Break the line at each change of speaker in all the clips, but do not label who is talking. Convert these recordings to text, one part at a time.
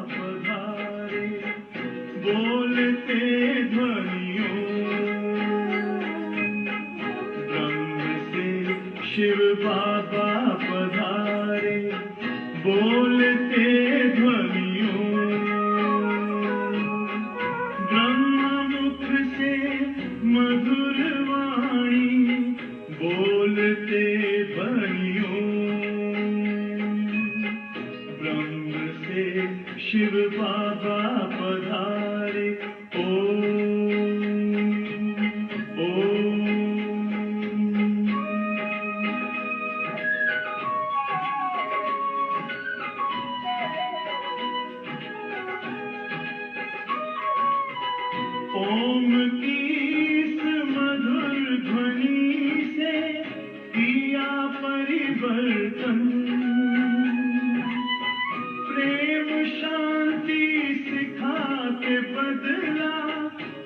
पधारे, बोलते ध्वनियों ब्रह्म से शिव बाबा पधारे, बोलते ध्वनियों ब्रह्ममुख से मधुर वाणी, बोलते ध्वनियों ब्रह्म से शिव बाबा पधारे। ओम की इस मधुर ध्वनि से किया परिवर्तन, प्रेम शांति सिखा के बदला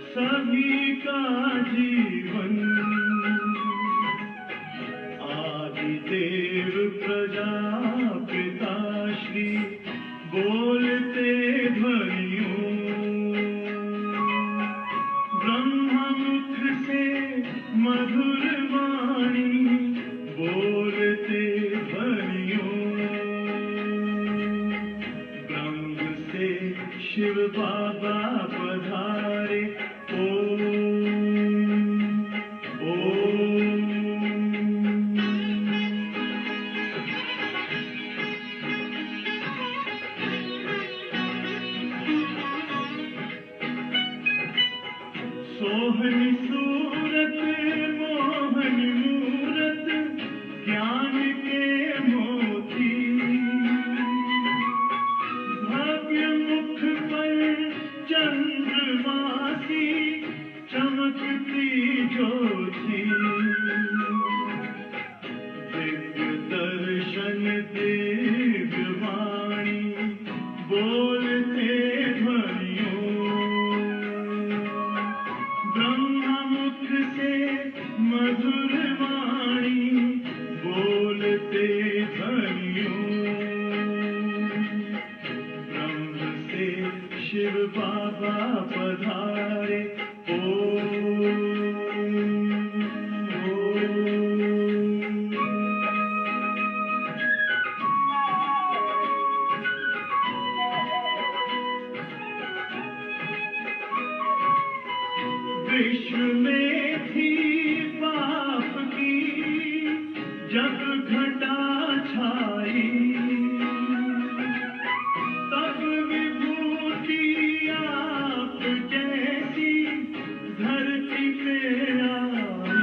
सभी का जीवन। आदिदेव प्रजापिता श्री बोलते ध्वनियों ब्रह्ममुख से मधुर वाणी, बोलते ध्वनियों ब्रह्म से शिव बाबा पधारे। सोहनी सूरत मोहन मूरत, ज्ञान के मोती, भव्य मुख पर चंद्रमासी, चमकती ज्योति, दिव्य दर्शन दिव्य वाणी, बोलते ध्वनियों ब्रह्ममुख से मधुर वाणी, बोलते ध्वनियों ब्रह्म से शिव बाबा पधारे। विश्व में थी पाप की जब घटा छाई, तब विभूति आप जैसी धरती पे आई।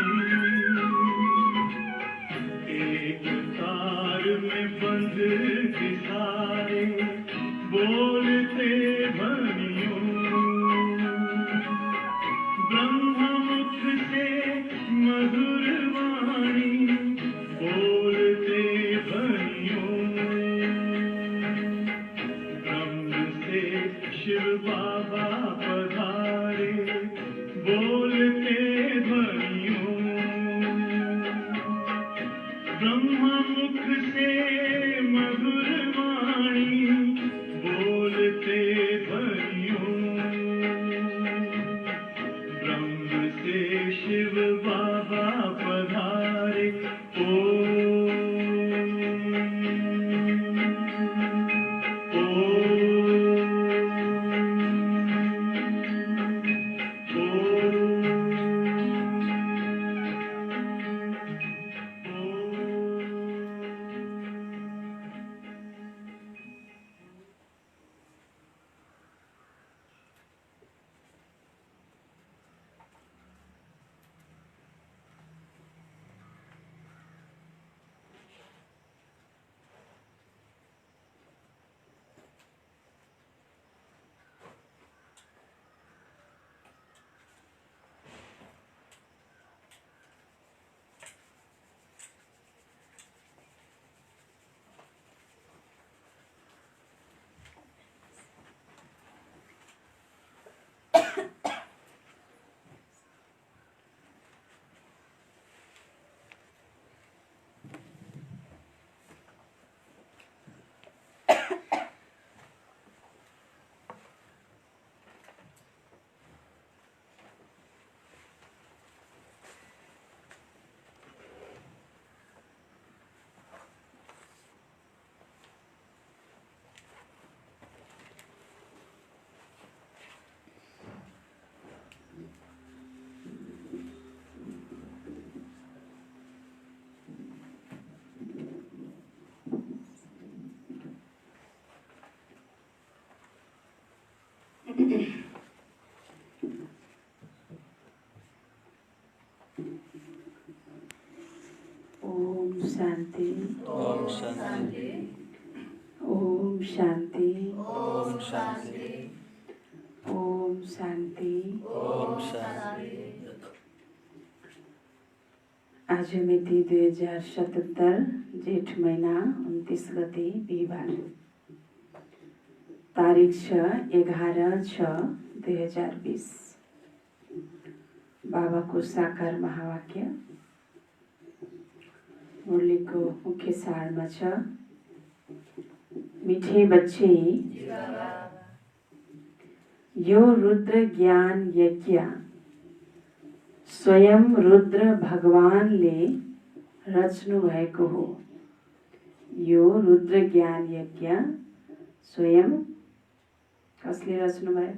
एक तार में बंध के सारे, बोलते ध्वनियों ब्रह्ममुख से मधुर वाणी, बोलते ध्वनियों ब्रह्म से शिव बाबा पधारे, बोलते ध्वनियों ब्रह्ममुख से मधुर वाणी, बोलते ध्वनियों ब्रह्म से शिव बाबा पधारे।
ओम शांति।
ओम शांति।
ओम शांति।
ओम शांति।
ओम शांति।
ओम शांति।
आज मिति 2077 जेठ महीना 29 गते बिहिबार, तारिख छ 11/6/2020। बाबाको साकार महावाक्य मुरलीको मुख्य सारमा छ, मिठे बच्चे, यो रुद्र ज्ञान यज्ञ स्वयं रुद्र भगवानले रच्नु भएको हो। यो रुद्र ज्ञान यज्ञ स्वयं कसले रच्नु भयो?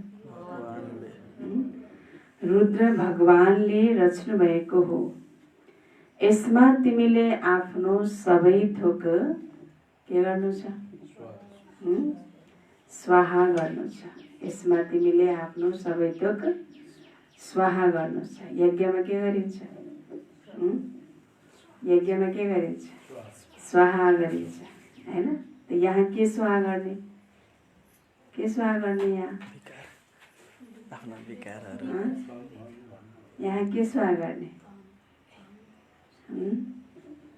रुद्र भगवानले रच्नु भएको हो। यसमा तिमीले आफ्नो सबै थोक के गर्नु छ? स्वाहा गर्नु छ। यसमा तिमीले आफ्नो सबै थोक स्वाहा गर्नु छ। यज्ञमा के गरिन्छ? यज्ञमा के गरिन्छ? स्वाहा गरिन्छ, हैन? त यहाँ के स्वाहा गर्ने? के स्वाहा गर्ने यहाँ?
आफ्ना विकारहरू।
यहाँ के स्वाहा गर्ने?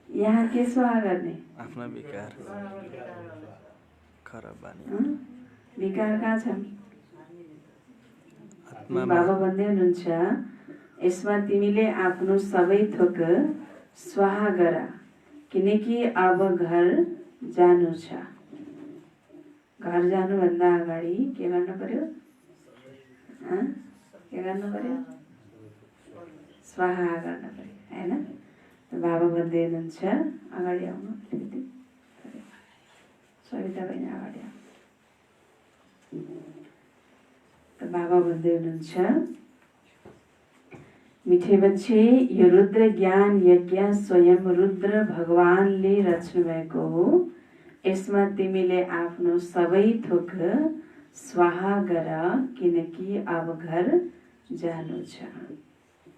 यहाँ के स्वाहा गर्ने?
आफ्ना विकार, खराब बानी।
विकार कहाँ छन्?
आत्मामा।
बाबा भन्दै हुनुहुन्छ, यसमा तिमीले आफ्नो सबै थोक स्वाहा गर, किनकि अब घर जानु छ। घर जानुभन्दा अगाडि के गर्नु पर्यो? के गर्नु पर्यो? स्वाहा गर्नु पर्यो, हैन? बाबा भन्दै हुनुहुन्छ, अगाडि आउनु, सविता बहिनी अगाडि आउनु। बाबा भन्दै हुनुहुन्छ, मिठे बच्चे, यो रुद्र ज्ञान यज्ञ स्वयं रुद्र भगवानले रच्नु भएको हो। यसमा तिमीले आफ्नो सबै थोक स्वाहा गर, किनकि अब घर जानु छ।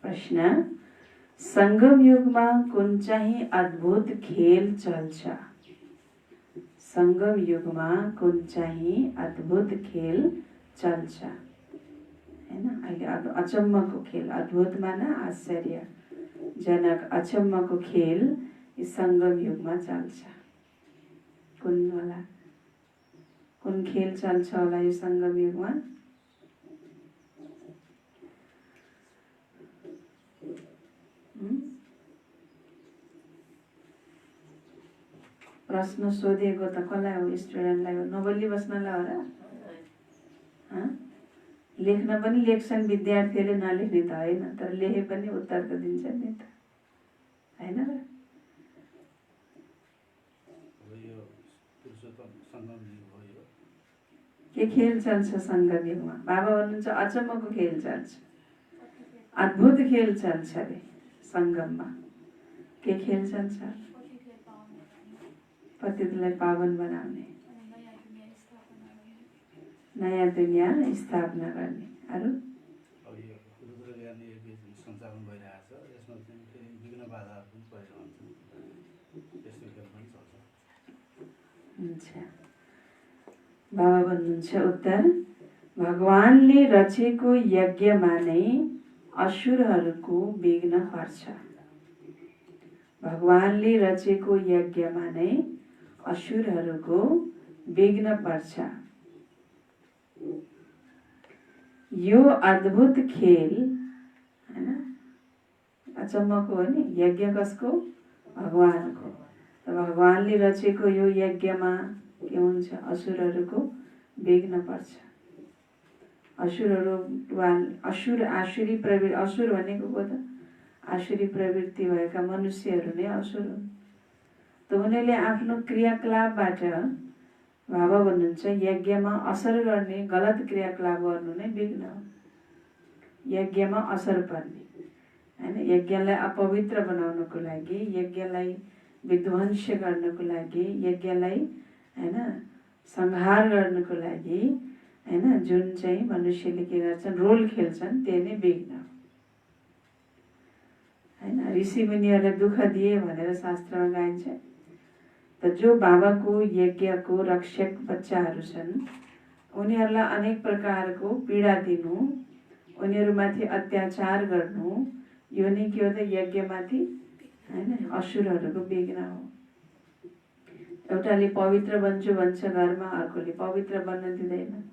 प्रश्न, संगम युगमा कुन चाहिँ अद्भुत खेल चल्छ? संगम युगमा कुन चाहिँ अद्भुत खेल चल्छ? हैन, अहिले अचम्मको खेल, अद्भुत माना आश्चर्यजनक, अचम्मको खेल यो संगम युगमा चल्छ। कुन होला? कुन खेल चल्छ होला यो संगम युगमा? प्रश्न सोधेको त कसलाई हो? स्टुडेन्टलाई हो? नबोली बस्नलाई हो र? लेख्न पनि लेख्छन् विद्यार्थीले, नलेख्ने त होइन, तर लेखे पनि उत्तर त दिन्छन् नि त, होइन र? के खेल चल्छ संगम युगमा? बाबा भन्नुहुन्छ अचम्मको खेल चल्छ, अद्भुत खेल चल्छ अरे संगममा। के खेल चल्छ? पतितलाई पावन बनाउने, नयाँ दुनियाँ स्थापना गर्ने। अरू
सञ्चालन भइरहेछ, यसमा चाहिँ फेरि विघ्न बाधाहरू पनि परिरहन्छन्, त्यस्तो खेल पनि चल्छ।
हुन्छ। बाबा भन्नुहुन्छ उत्तर, भगवानले रचेको यज्ञमा नै असुरहरूको विघ्न पर्छ। भगवानले रचेको यज्ञमा नै असुरहरूको विघ्न पर्छ। यो अद्भुत खेल, हैन, अचम्मको हो नि। यज्ञ कसको? भगवानको। त भगवानले रचेको यो यज्ञमा के हुन्छ? असुरहरूको विघ्न पर्छ। असुरहरू आसुरी प्रवृत्ति, असुर भनेको को त? आसुरी प्रवृत्ति भएका मनुष्यहरू नै असुर हुन्। त उनीहरूले आफ्नो क्रियाकलापबाट, बाबा भन्नुहुन्छ, यज्ञमा असर गर्ने गलत क्रियाकलाप गर्नु नै विघ्न हो। यज्ञमा असर पर्ने, हैन, यज्ञलाई अपवित्र बनाउनको लागि, यज्ञलाई विध्वंस गर्नको लागि, यज्ञलाई हैन संहार गर्नको लागि, हैन, जुन चाहिँ मनुष्यले के गर्छन्, रोल खेल्छन्, त्यही नै विघ्न हो, हैन। ऋषि मुनिहरूलाई दुःख दिए भनेर शास्त्रमा गाइन्छ। त जो बाबाको यज्ञको रक्षक बच्चाहरू छन् उनीहरूलाई अनेक प्रकारको पीडा दिनु, उनीहरूमाथि अत्याचार गर्नु, यो नै के हो त यज्ञमाथि होइन असुरहरूको विघ्न हो। एउटाले पवित्र बन्छु भन्छ घरमा, अर्कोले पवित्र बन्न दिँदैन।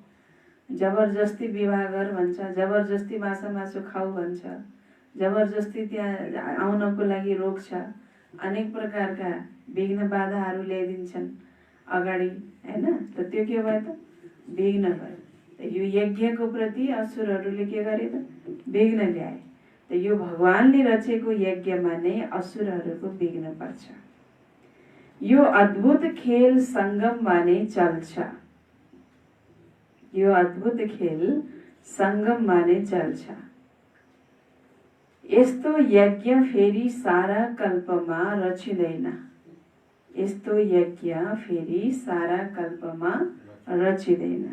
जबरजस्ती विवाह गर भन्छ, जबरजस्ती मासु खाऊ भन्छ, जबरजस्ती त्यहाँ आउनको लागि रोक्छ, अनेक प्रकारका विघ्न बाधाहरू ल्याइदिन्छन् अगाडि होइन। त त्यो के भयो त विघ्न भयो। यो यज्ञको प्रति असुरहरूले के गरे त विघ्न ल्याए। त यो भगवानले रचेको यज्ञमा नै असुरहरूको विघ्न पर्छ। यो अद्भुत खेल सङ्गममा नै चल्छ। यो अद्भुत खेल सङ्गममा नै चल्छ। यस्तो यज्ञ फेरि सारा कल्पमा रचिँदैन। यस्तो यज्ञ फेरि सारा कल्पमा रचिँदैन।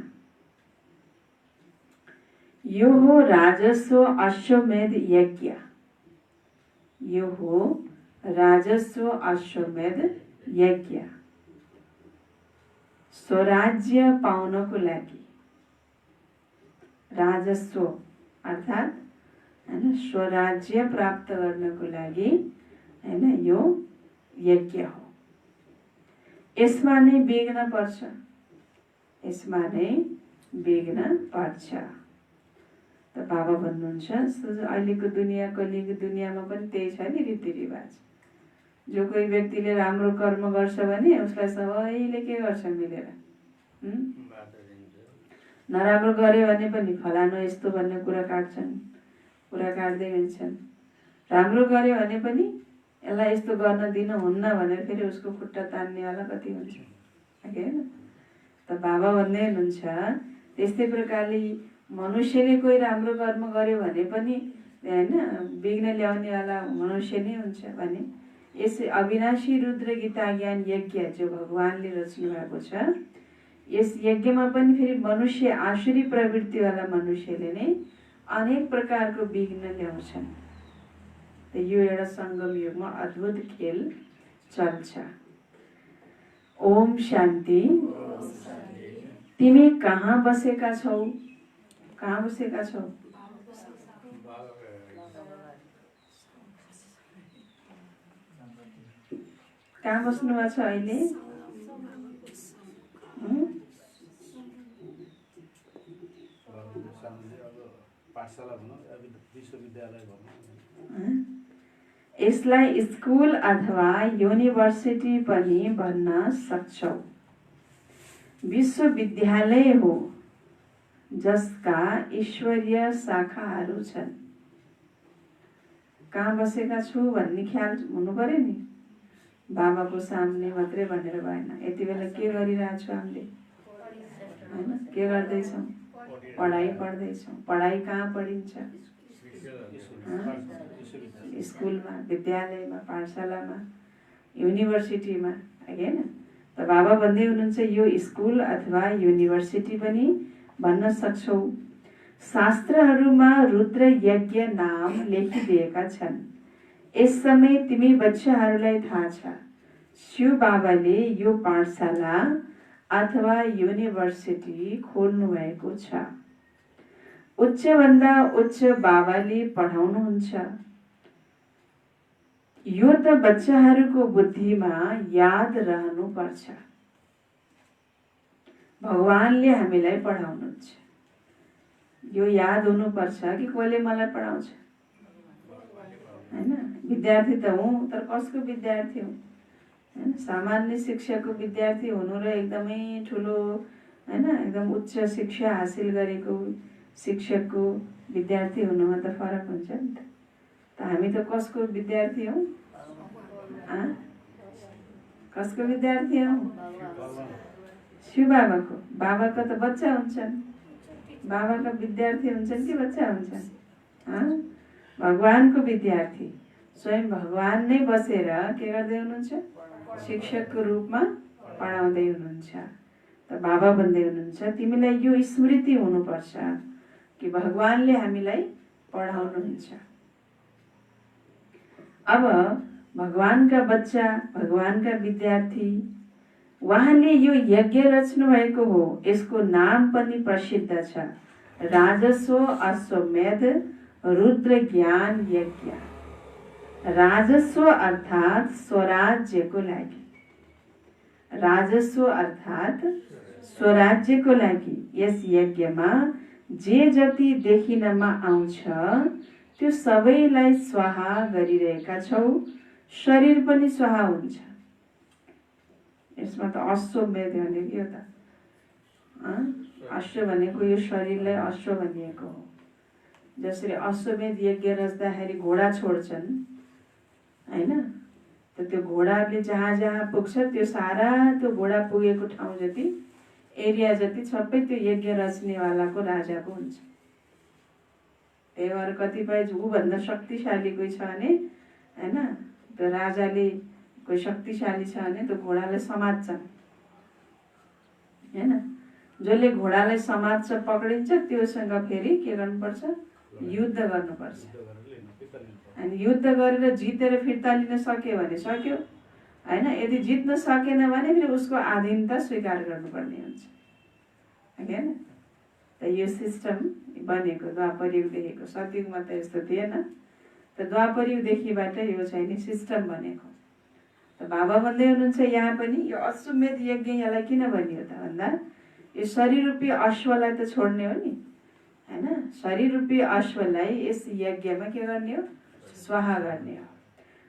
यो हो राजस्व अश्वमेध यज्ञ। यो हो राजस्व अश्वमेध यज्ञ। स्वराज्य पाउनको लागि राजस्व अर्थात् हैन स्वराज्य प्राप्त गर्नको लागि हैन यो यज्ञ हो। यसमा नै विघ्न पर्छ। यसमा नै विघ्न पर्छ। त बाबा भन्नुहुन्छ अहिलेको दुनियाँ कलिको दुनियाँमा पनि त्यही छ नि रीतिरिवाज। जो कोही व्यक्तिले राम्रो कर्म गर्छ भने उसलाई सबैले के गर्छ मिलेर नराम्रो गर्यो भने पनि फलानु यस्तो भन्ने कुरा काट्छन्, कुरा काट्दै हिँड्छन्। राम्रो गर्यो भने पनि यसलाई यस्तो गर्न दिनुहुन्न भनेर फेरि उसको खुट्टा तान्नेवाला कति हुन्छ होइन। त बाबा भन्दै हुनुहुन्छ त्यस्तै प्रकारले मनुष्यले कोही राम्रो कर्म गर्यो भने पनि होइन विघ्न ल्याउनेवाला मनुष्य नै हुन्छ भने यस अविनाशी रुद्र गीता ज्ञान यज्ञ जो भगवानले रच्नु भएको छ यस यज्ञमा पनि फेरि मनुष्य आसुरी प्रवृत्तिवाला मनुष्यले नै अनेक प्रकारको विघ्न ल्याउँछन्। त यो एउटा सङ्गम युगमा अद्भुत खेल चल्छ। ओम शान्ति। तिमी कहाँ बसेका छौ? कहाँ बसेका छौ? कहाँ बस्नु भएको छ अहिले? यसलाई स्कुल अथवा युनिभर्सिटी पनि भन्न सक्छौ। विश्वविद्यालय हो जसका ईश्वरीय शाखाहरू छन्। कहाँ बसेका छु भन्ने ख्याल हुनु पर्यो नि। बाबाको सामने मात्रै भनेर भएन। यति बेला के गरिरहेछौँ हामीले होइन के गर्दैछौँ? पढाइ पढ्दैछौँ। पढाइ कहाँ पढिन्छ? स्कुलमा, विद्यालयमा, पाठशालामा, युनिभर्सिटीमा होइन। त बाबा भन्दै हुनुहुन्छ यो स्कुल अथवा युनिभर्सिटी पनि भन्न सक्छौ। शास्त्रहरूमा रुद्र यज्ञ नाम लेखिदिएका छन्। यस समय तिमी बच्चाहरूलाई थाहा छ शिव बाबाले यो पाठशाला अथवा युनिभर्सिटी खोल्नु भएको छ। उच्चभन्दा उच्च बाबाले पढाउनुहुन्छ। यो त बच्चाहरूको बुद्धिमा याद रहनुपर्छ। भगवानले हामीलाई पढाउनुहुन्छ। यो याद हुनुपर्छ कि कसले मलाई पढाउँछ हैन। विद्यार्थी त हुँ तर कसको विद्यार्थी हुँ हैन। सामान्य शिक्षाको विद्यार्थी हुनु र एकदमै ठुलो हैन एकदम उच्च शिक्षा हासिल गरेको शिक्षकको विद्यार्थी हुनुमा त फरक हुन्छ नि त। त हामी त कसको विद्यार्थी हौ? कसको विद्यार्थी हौ? शिव बाबाको। बाबाको त बच्चा हुन्छन्। बाबाका विद्यार्थी हुन्छन् कि बच्चा हुन्छन्? भगवानको विद्यार्थी स्वयं भगवान नै बसेर के गर्दै हुनुहुन्छ? शिक्षकको रूपमा पढाउँदै हुनुहुन्छ। त बाबा भन्दै हुनुहुन्छ तिमीलाई यो स्मृति हुनुपर्छ कि भगवानले हामीलाई पढाउनुहुन्छ। अब भगवानका बच्चा, भगवानका विद्यार्थी, उहाँले यो यज्ञ रच्नु भएको हो। यसको नाम पनि प्रसिद्ध छ, राजस्व अश्वमेध रुद्र ज्ञान यज्ञ। राजस्व अर्थात् स्वराज्यको लागि, राजस्व अर्थात् स्वराज्यको लागि यस यज्ञमा जे जति देखिनमा आउँछ त्यो सबैलाई स्वाहा गरिरहेका छौ। शरीर पनि स्वाहा हुन्छ। यसमा त अश्वमेध भनेको यो त अश्व भनेको यो शरीरलाई अश्व भनिएको हो। जसरी अश्वमेध यज्ञ रच्दाखेरि घोडा छोड्छन् हैन, त त्यो घोडाले जहाँ जहाँ पुग्छ त्यो सारा त्यो घोडा पुगेको ठाउँ जति एरिया जति सबै त्यो यज्ञ रच्नेवालाको राजाको हुन्छ। त्यही भएर कतिपय ऊभन्दा शक्तिशाली कोही छ भने हैन, त्यो राजाले कोही शक्तिशाली छ भने त्यो घोडालाई समात्छन् हैन। जसले घोडालाई समात्छ पक्रिन्छ, त्योसँग फेरि के गर्नुपर्छ, युद्ध गर्नुपर्छ। अनि युद्ध गरेर जितेर फिर्ता लिन सक्यो भने सक्यो हैन। यदि जित्न सकेन भने फेरि उसको आधीनता स्वीकार गर्नुपर्ने हुन्छ हैन। त यो सिस्टम बनेको द्वापर युगदेखिको। सतयुगमा त यस्तो थिएन। त द्वापर युगदेखिबाट यो चाहिँ नि सिस्टम बनेको। त बाबा भन्दै हुनुहुन्छ यहाँ पनि यो अश्वमेध यज्ञ यसलाई किन भनियो त भन्दा यो शरीर रूपी अश्वलाई त छोड्ने हो नि हैन। शरीर रूपी अश्वलाई यस यज्ञमा के गर्ने हो, स्वाहा गर्ने हो।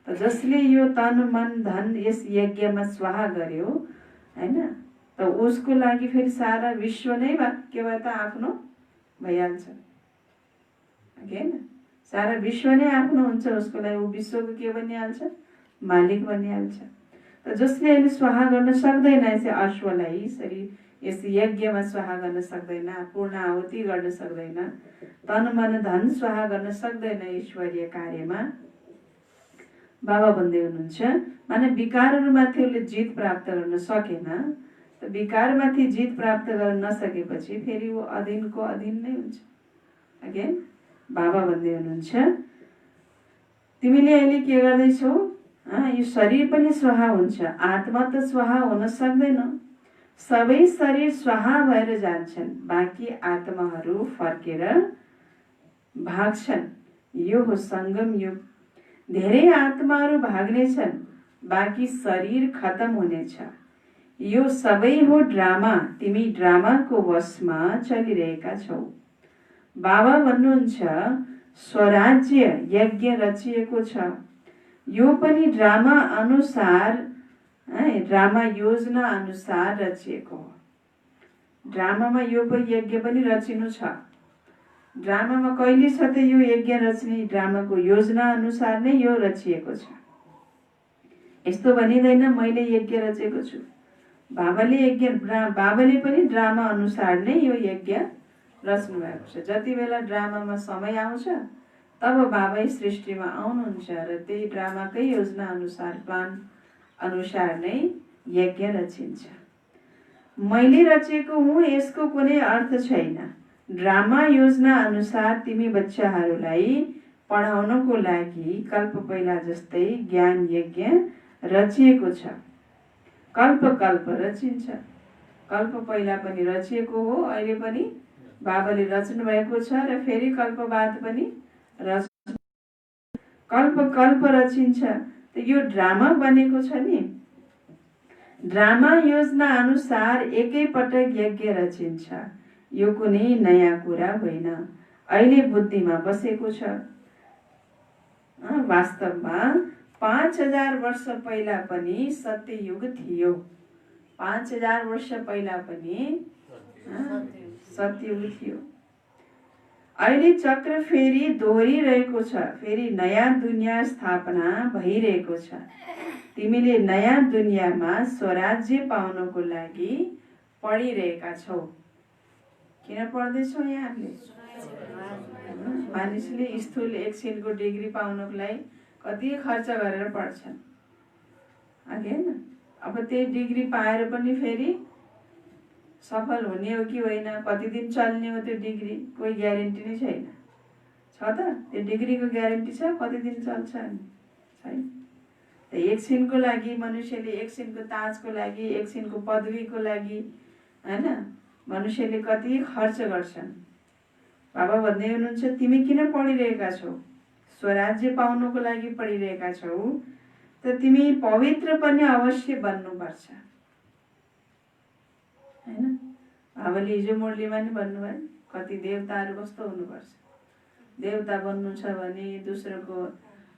त जसले यो तन मन धन यस यज्ञमा स्वाहा गर्यो हैन, त उसको लागि फेरि सारा विश्व नै के भयो त आफ्नो भइहाल्छ हैन। सारा विश्व नै आफ्नो हुन्छ उसको लागि। ऊ विश्वको के बनिहाल्छ, मालिक बनिहाल्छ। त जसले अहिले स्वाहा गर्न सक्दैन यसै अश्वलाई, शरीर यस यज्ञमा स्वाहा गर्न सक्दैन, पूर्ण आहुति गर्न सक्दैन, तन मन धन स्वाहा गर्न सक्दैन ईश्वरीय कार्यमा, बाबा भन्दै हुनुहुन्छ माने विकारहरूमाथि उसले जित प्राप्त गर्न सकेन। त विकारमाथि जित प्राप्त गर्न नसकेपछि फेरि ऊ अधीनको अधीन नै हुन्छ। अगेन बाबा भन्दै हुनुहुन्छ तिमीले अहिले के गर्दैछौ, यो शरीर पनि स्वाहा हुन्छ, आत्मा त स्वाहा हुन सक्दैन। सबै शरीर स्वाहा भएर जान्छन्, बाँकी आत्माहरू फर्केर भाग्छन्। यो हो सङ्गम युग। धेरै आत्माहरू भाग्नेछन्, बाँकी शरीर खत्म हुनेछ। यो सबै हो ड्रामा। तिमी ड्रामाको वशमा चलिरहेका छौ। बाबा भन्नुहुन्छ स्वराज्य यज्ञ रचिएको छ। यो पनि ड्रामा अनुसार ड्रामा योजना अनुसार रचिएको हो। ड्रामामा यो यज्ञ पनि रचिनु छ। ड्रामामा कहिले छ त यो यज्ञ रच्ने, ड्रामाको योजना अनुसार नै यो रचिएको छ। यस्तो भनिँदैन मैले यज्ञ रचेको छु। बाबाले पनि ड्रामा अनुसार नै यो यज्ञ रच्नु भएको छ। जति बेला ड्रामामा समय आउँछ तब बाबै सृष्टिमा आउनुहुन्छ र त्यही ड्रामाकै योजना अनुसार, प्लान अनुसार नै यज्ञ रचिन्छ। मैले रचेको हुँ यसको कुनै अर्थ छैन। ड्रामा योजना अनुसार तिमी बच्चाहरूलाई पढाउनको लागि कल्प पहिला जस्तै ज्ञान यज्ञ रचिएको छ। कल्प कल्प रचिन्छ। कल्प पहिला पनि रचिएको हो, अहिले पनि बाबाले रच्नु भएको छ र फेरि कल्प बाद पनि कल्प कल्प रचिन्छ। त यो ड्रामा बनेको छ नि। ड्रामा योजना अनुसार एकैपटक यज्ञ रचिन्छ। यो कुनै नयाँ कुरा होइन, अहिले बुद्धिमा बसेको छ। वास्तवमा 5000 वर्ष पहिला पनि सत्ययुग थियो। 5000 वर्ष पहिला पनि सत्ययुग थियो। अहिले चक्र फेरि दोहोरिरहेको छ। फेरि नयाँ दुनियाँ स्थापना भइरहेको छ। तिमीले नयाँ दुनियाँमा स्वराज्य पाउनको लागि पढिरहेका छौ। किन पढ्दैछौ यहाँले? मानिसले स्थूल एकछिनको डिग्री पाउनको लागि कति खर्च गरेर पढ्छन् हैन। अब त्यही डिग्री पाएर पनि फेरि सफल हुने हो कि होइन, कति दिन चल्ने हो त्यो डिग्री, कोही ग्यारेन्टी नै छैन। छ त? त्यो डिग्रीको ग्यारेन्टी छ कति दिन चल्छ? छैन। एकछिनको लागि मनुष्यले एकछिनको ताजको लागि एकछिनको पदवीको लागि हैन मनुष्यले कति खर्च गर्छन्। बाबा भन्दै हुनुहुन्छ तिमी किन पढिरहेका छौ? स्वराज्य पाउनको लागि पढिरहेका छौ त तिमी पवित्र पनि अवश्य बन्नुपर्छ हैन। बाबाले हिजो मुरलीमा नि भन्नुभयो कति देवताहरू कस्तो हुनुपर्छ। देवता बन्नु छ भने दोस्रोको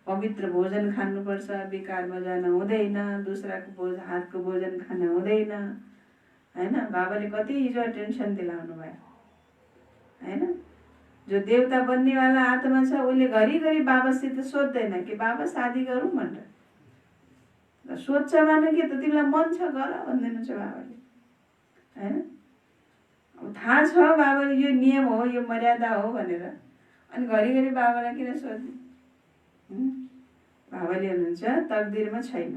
पवित्र भोजन खानुपर्छ, विकारमा जान हुँदैन, दोस्राको हातको भोजन खान हुँदैन हैन। बाबाले कति हिजो टेन्सन दिलाउनु भयो हैन। जो देवता बन्नेवाला आत्मा छ उसले घरिघरि बाबासित सोध्दैन कि बाबा शादी गरौँ भनेर। सोध्छ भने के त तिमीलाई मन छ गर भन्दिनुहुन्छ बाबाले हैन। अब थाहा छ बाबाले यो नियम हो यो मर्यादा हो भनेर, अनि घरिघरि बाबालाई किन सोध्ने? बाबाले हुनुहुन्छ तकदिरमा छैन,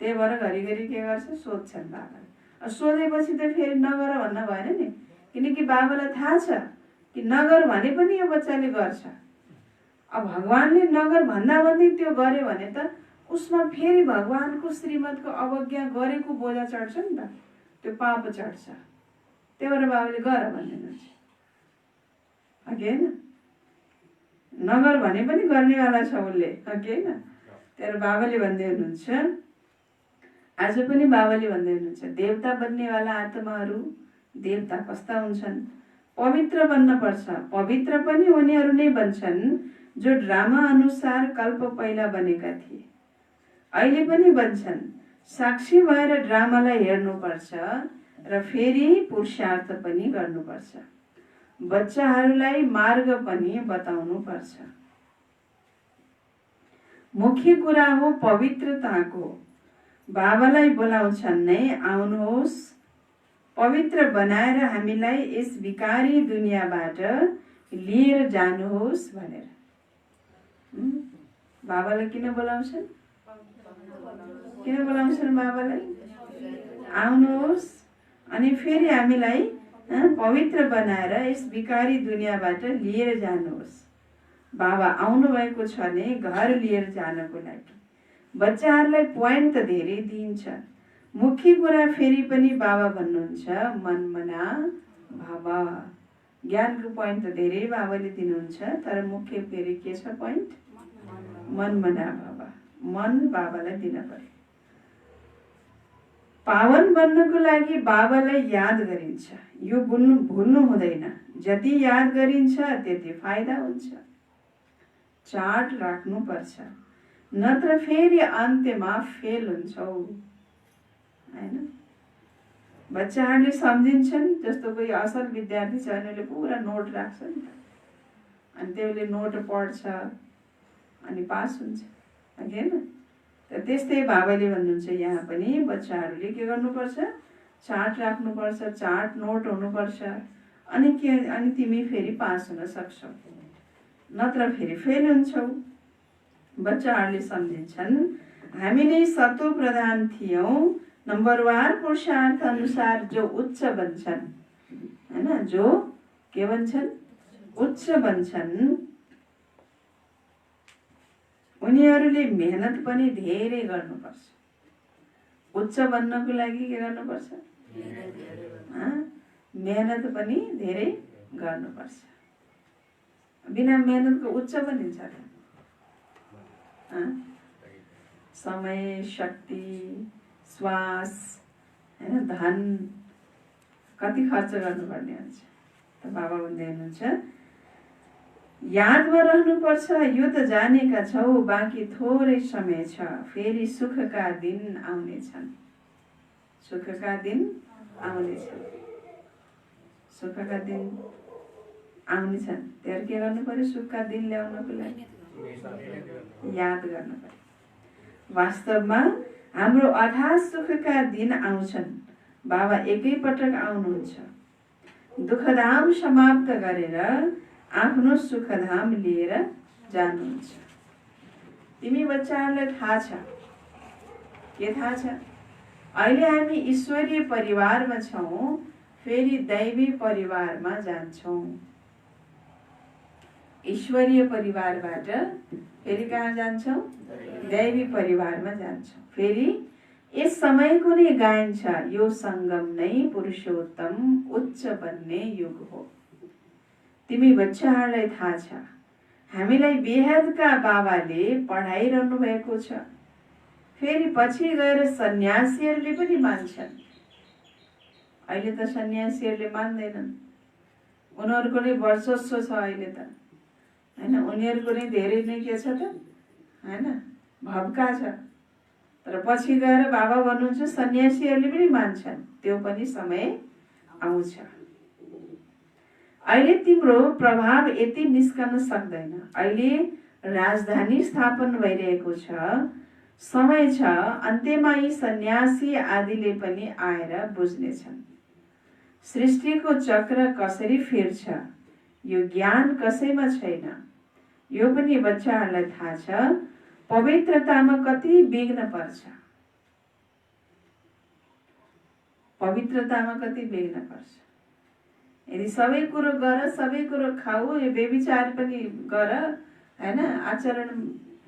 त्यही भएर घरिघरि के गर्छ सोध्छन् बाबाले। सोधेपछि त फेरि नगर भन्न भएन नि, किनकि बाबालाई थाहा छ कि नगर भने पनि यो बच्चाले गर्छ। अब भगवानले नगर भन्दा भन्दै त्यो गर्यो भने त उसमा फेरि भगवानको श्रीमतको अवज्ञा गरेको बोझा चढ्छ नि त, त्यो पाप चढ्छ। त्यही भएर बाबाले गर भन्नुहुन्छ अघि होइन। नगर भने पनि गर्नेवाला छ उसले अघि होइन। त्यही बाबाले भन्दै हुनुहुन्छ, आज पनि बाबाले भन्दै हुनुहुन्छ देवता बन्नेवाला आत्माहरू देवता कस्ता हुन्छन्? पवित्र बन्न पर्छ। पवित्र पनि उनीहरू नै बन्छन् जो ड्रामा अनुसार कल्प पहिला बनेका थिए, अहिले पनि बन्छन्। साक्षी भएर ड्रामालाई हेर्नुपर्छ र फेरि पुरुषार्थ पनि गर्नुपर्छ। बच्चाहरूलाई मार्ग पनि बताउनु पर्छ। मुख्य कुरा हो पवित्रताको। बाबालाई बोलाउँछन् नै आउनुहोस्, पवित्र बनाएर हामीलाई यस विकारी दुनियाँबाट लिएर जानुहोस् भनेर। बाबालाई किन बोलाउँछन्? किन बोलाउँछन् बाबालाई? आउनुहोस् अनि फेरि हामीलाई पवित्र बनाएर यस विकारी दुनियाँबाट लिएर जानुहोस्। बाबा आउनु भएको छ नि घर लिएर जानको लागि। बच्चाहरूलाई पोइन्ट त धेरै दिइन्छ। मुख्य कुरा फेरि पनि बाबा भन्नुहुन्छ मन मना भाव। ज्ञानको पोइन्ट त धेरै बाबाले दिनुहुन्छ, तर मुख्य फेरि के छ पोइन्ट? मन मना भाव। मन बाबालाई दिन पर्यो। पावन बन्नको लागि बाबालाई याद गरिन्छ, यो भुल्नु हुँदैन। जति याद गरिन्छ त्यति फाइदा हुन्छ। चार्ट राख्नु पर्छ, नत्र फेरि अन्त्यमा फेल हुन्छौ हैन। बच्चाहरूले सम्झिन्छन्, जस्तो कोही असल विद्यार्थी छ भने उसले पुरा नोट राख्छ नि त, अनि त्यसले नोट पढ्छ अनि पास हुन्छ हैन। त्यस्तै बाबाले भन्नुहुन्छ यहाँ पनि बच्चाहरूले के गर्नुपर्छ? चार्ट राख्नुपर्छ, चार्ट नोट हुनुपर्छ, अनि तिमी फेरि पास हुन सक्छौ, नत्र फेरि फेल हुन्छौ। बच्चाहरूले सम्झिन्छन् हामी नै सतो प्रधान थियौं, नम्बरवार पुरुषार्थ अनुसार जो उच्च बन्छन् हैन, जो के बन्छन्? उच्च बन्छन्, उनीहरूले मेहनत पनि धेरै गर्नुपर्छ। उच्च बन्नको लागि के गर्नुपर्छ? मेहनत पनि धेरै गर्नुपर्छ। बिना मेहनतको उच्च बनिन्छ त? समय, शक्ति, श्वास हैन, धन कति खर्च गर्नुपर्ने हुन्छ। त बाबा भन्दै हुनुहुन्छ यादमा रहनुपर्छ, यो त जानेका छौ, बाँकी थोरै समय छ, फेरि सुखका दिन आउनेछन्। सुखका दिन आउनेछन्, सुखका दिन आउनेछन्। त्यहाँ के गर्नु पर्यो? सुखका दिन ल्याउनको लागि याद गर्नु पर्यो। वास्तवमा हाम्रो अथाह सुखका दिन आउँछन्। बाबा एकैपटक आउनुहुन्छ, दुःखधाम समाप्त गरेर आफ्नो सुखधाम लिएर जानुहुन्छ। तिमी बच्चाहरूलाई थाहा छ के? थाहा छ अहिले हामी ईश्वरीय परिवारमा छौं, फेरि दैवी परिवारमा जान्छौं। ईश्वरीय परिवारबाट फेरि कहाँ जान्छौं? दैवी परिवारमा जान्छौ। फेरि यस समयको नै गायन छ, यो सङ्गम नै पुरुषोत्तम उच्च बन्ने युग हो। तिमी बच्चाहरूलाई थाहा छ, हामीलाई बेहदका बाबाले पढाइरहनु भएको छ। फेरि पछि गएर सन्यासीहरूले पनि मान्छन्। अहिले त सन्यासीहरूले मान्दैनन्, उनीहरूको नै वर्चस्व छ अहिले त, होइन? उनीहरूको नै धेरै नै के छ त, होइन, भब्का छ। तर पछि गएर बाबा भन्नुहुन्छ सन्यासीहरूले पनि मान्छन्, त्यो पनि समय आउँछ। अहिले तिम्रो प्रभाव यति निस्कन सक्दैन। अहिले राजधानी स्थापन भइरहेको छ, समय छ, अन्त्यमा यी सन्यासी आदिले पनि आएर बुझ्नेछन् सृष्टिको चक्र कसरी फिर्छ। यो ज्ञान कसैमा छैन। यो पनि बच्चाहरूलाई थाहा छ, पवित्रतामा कति विघ्न पर्छ। पवित्रतामा कति विघ्न पर्छ। यदि सबै कुरो गर, सबै कुरो खाऊ, यो व्यभिचार पनि गर, होइन, आचरण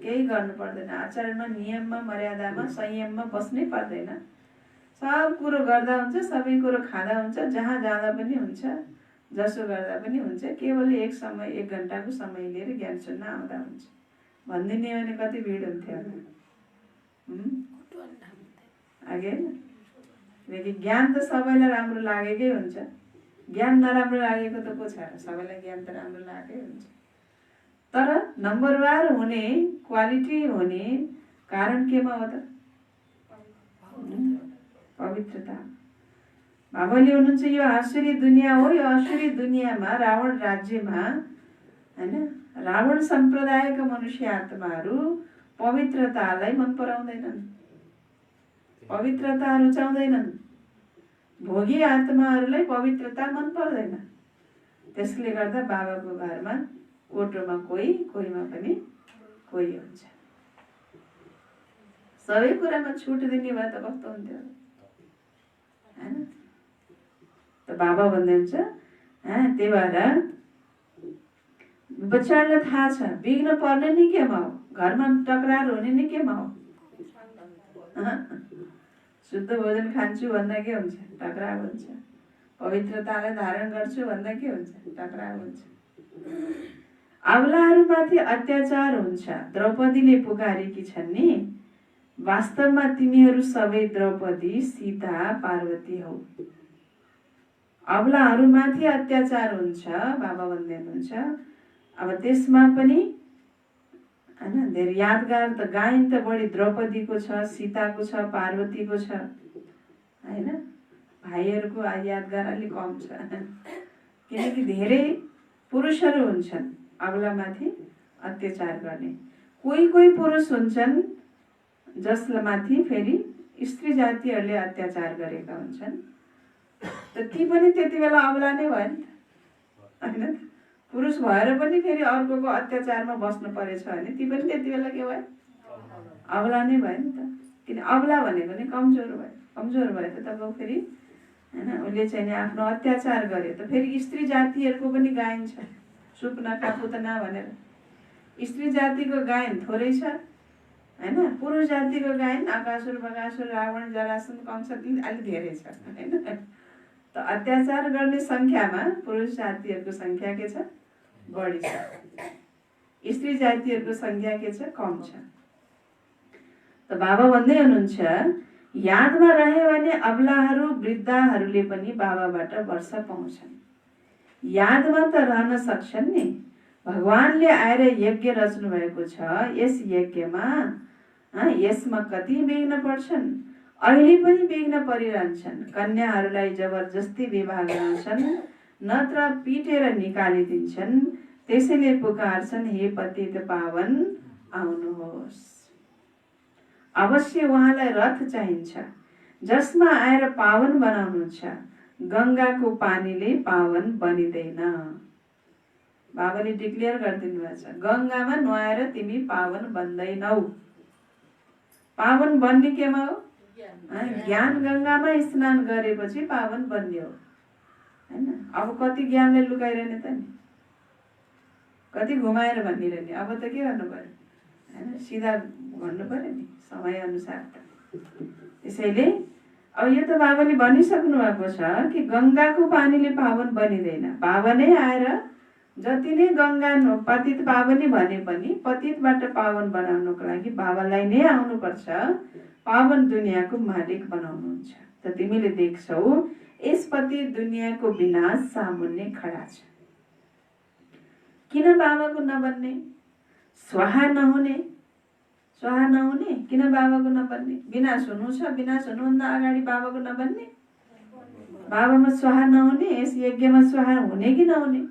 केही गर्नु पर्दैन। आचरणमा, नियममा, मर्यादामा, संयममा बस्नै पर्दैन। सब कुरो गर्दा हुन्छ, सबै कुरो खाँदा हुन्छ, जहाँ जाँदा पनि हुन्छ, जसो गर्दा पनि हुन्छ। केवल एक घन्टाको समय लिएर ज्ञान सुन्न आउँदा हुन्छ भनिदिने भने कति भिड हुन्थ्यो होला। लेकिन ज्ञान त सबैलाई राम्रो लागेकै हुन्छ। ज्ञान नराम्रो लागेको त को छ र? सबैलाई ज्ञान त राम्रो लागेकै हुन्छ। तर नम्बरवार हुने, क्वालिटी हुने कारण केमा हो त? पवित्रता। बाबाले हुनुहुन्छ यो आसुरी दुनियाँ हो। यो आसुरी दुनियाँमा, रावण राज्यमा, होइन, रावण सम्प्रदायका मनुष्य आत्माहरू पवित्रतालाई मन पराउँदैनन्, पवित्रता रुचाउँदैनन्। भोगी आत्माहरूलाई पवित्रता मन पर्दैन। त्यसले गर्दा बाबाको घरमा कोटोमा कोही, कोहीमा पनि कोही हुन्छ। सबै कुरामा छुट दिने भए त कस्तो हुन्थ्यो, होइन? त बाबा भन्दै हुन्छ, त्यही भएर बच्चाहरूलाई थाहा छ विघ्न पर्ने नै केमा हो, घरमा टकरार हुने नै केमा हो। शुद्ध भोजन खान्छु भन्दा के हुन्छ? टकराव हुन्छ। पवित्रतालाई धारण गर्छु भन्दा के हुन्छ? टकराव हुन्छ। अबलाहरूमाथि अत्याचार हुन्छ। द्रौपदीले पुकारेकी छन् नि, वास्तवमा तिमीहरू सबै द्रौपदी, सीता, पार्वती हौ। अबलाहरूमाथि अत्याचार हुन्छ, बाबा भन्दै हुनुहुन्छ। अब त्यसमा पनि, होइन, धेरै यादगार त गायन त बढी द्रौपदीको छ, सीताको छ, पार्वतीको छ, होइन? भाइहरूको यादगार अलिक कम छ, किनकि धेरै पुरुषहरू हुन्छन् अबलामाथि अत्याचार गर्ने। कोही कोही पुरुष हुन्छन् जसलाई माथि फेरि स्त्री जातिहरूले अत्याचार गरेका हुन्छन्। त ती पनि त्यति बेला अबला नै भयो नि त, होइन? पुरुष भएर पनि फेरि अर्कोको अत्याचारमा बस्नु परेछ भने ती पनि त्यति बेला के भयो? अबला नै भयो नि त। किन अबला भनेको नि कमजोर भयो। कमजोर भयो त तब फेरि, होइन, उसले चाहिँ आफ्नो अत्याचार गर्यो त फेरि स्त्री जातिहरूको पनि गायन छ, सुप नखा पुतना भनेर। स्त्री जातिको गायन थोरै छ, होइन? पुरुष जातिको गायन अकासुर, बकासुर, रावण, जरासन्ध, कंस अलिक धेरै छ, होइन? त अत्याचार गर्ने सङ्ख्यामा पुरुष जातिहरूको सङ्ख्या के छ? बढी छ। स्त्री जातिहरूको सङ्ख्या के छ? कम छ। त बाबा भन्दै हुनुहुन्छ, यादमा रह्यो भने अबलाहरू, वृद्धाहरूले पनि बाबाबाट वर्षा पाउँछन्। यादमा त रहन सक्छन् नि। भगवानले आएर यज्ञ रच्नु भएको छ। यस यज्ञमा, यसमा कति विघ्न पर्छन्। अहिले पनि विघ्न परिरहन्छन्। कन्याहरूलाई जबरजस्ती विवाह गराउँछन्, नत्र पिटेर निकालिदिन्छन्। त्यसैले पुकार्छन्, हे पतित पावन आउनुहोस्। अवश्य उहाँलाई रथ चाहिन्छ जसमा आएर पावन बनाउनुहुन्छ। गङ्गाको पानीले पावन बनिँदैन। बाबाले डिक्लेयर गरिदिनु भएको छ, गङ्गामा नुहाएर तिमी पावन बन्दैनौ। पावन बन्ने केमा हो? ज्ञान गङ्गामा स्नान गरेपछि पावन बन्ने हो, होइन? अब कति ज्ञानले लुकाइरहने त नि, कति घुमाएर भनिरहने। अब त के गर्नु पर्यो, होइन? सिधा गर्नु पर्यो नि समय अनुसार त। त्यसैले अब यो त बाबाले भनिसक्नु भएको छ कि गङ्गाको पानीले पावन बनिँदैन। बाबा नै आएर जति नै गङ्गा पतित पावनी भने पनि पतितबाट पावन बनाउनको लागि बाबालाई नै आउनुपर्छ। पावन दुनियाँको मालिक बनाउनुहुन्छ। त तिमीले देख्छौ यसपति दुनियाँको विनाश सामुन्ने खडा छ। किन बाबाको नबन्ने? स्वाहा नहुने किन बाबाको नबन्ने? विनाश हुनु छ, विनाश हुनुभन्दा अगाडि बाबाको नबन्ने? बाबामा स्वाहा नहुने, यस यज्ञमा स्वाहा हुने कि नहुने?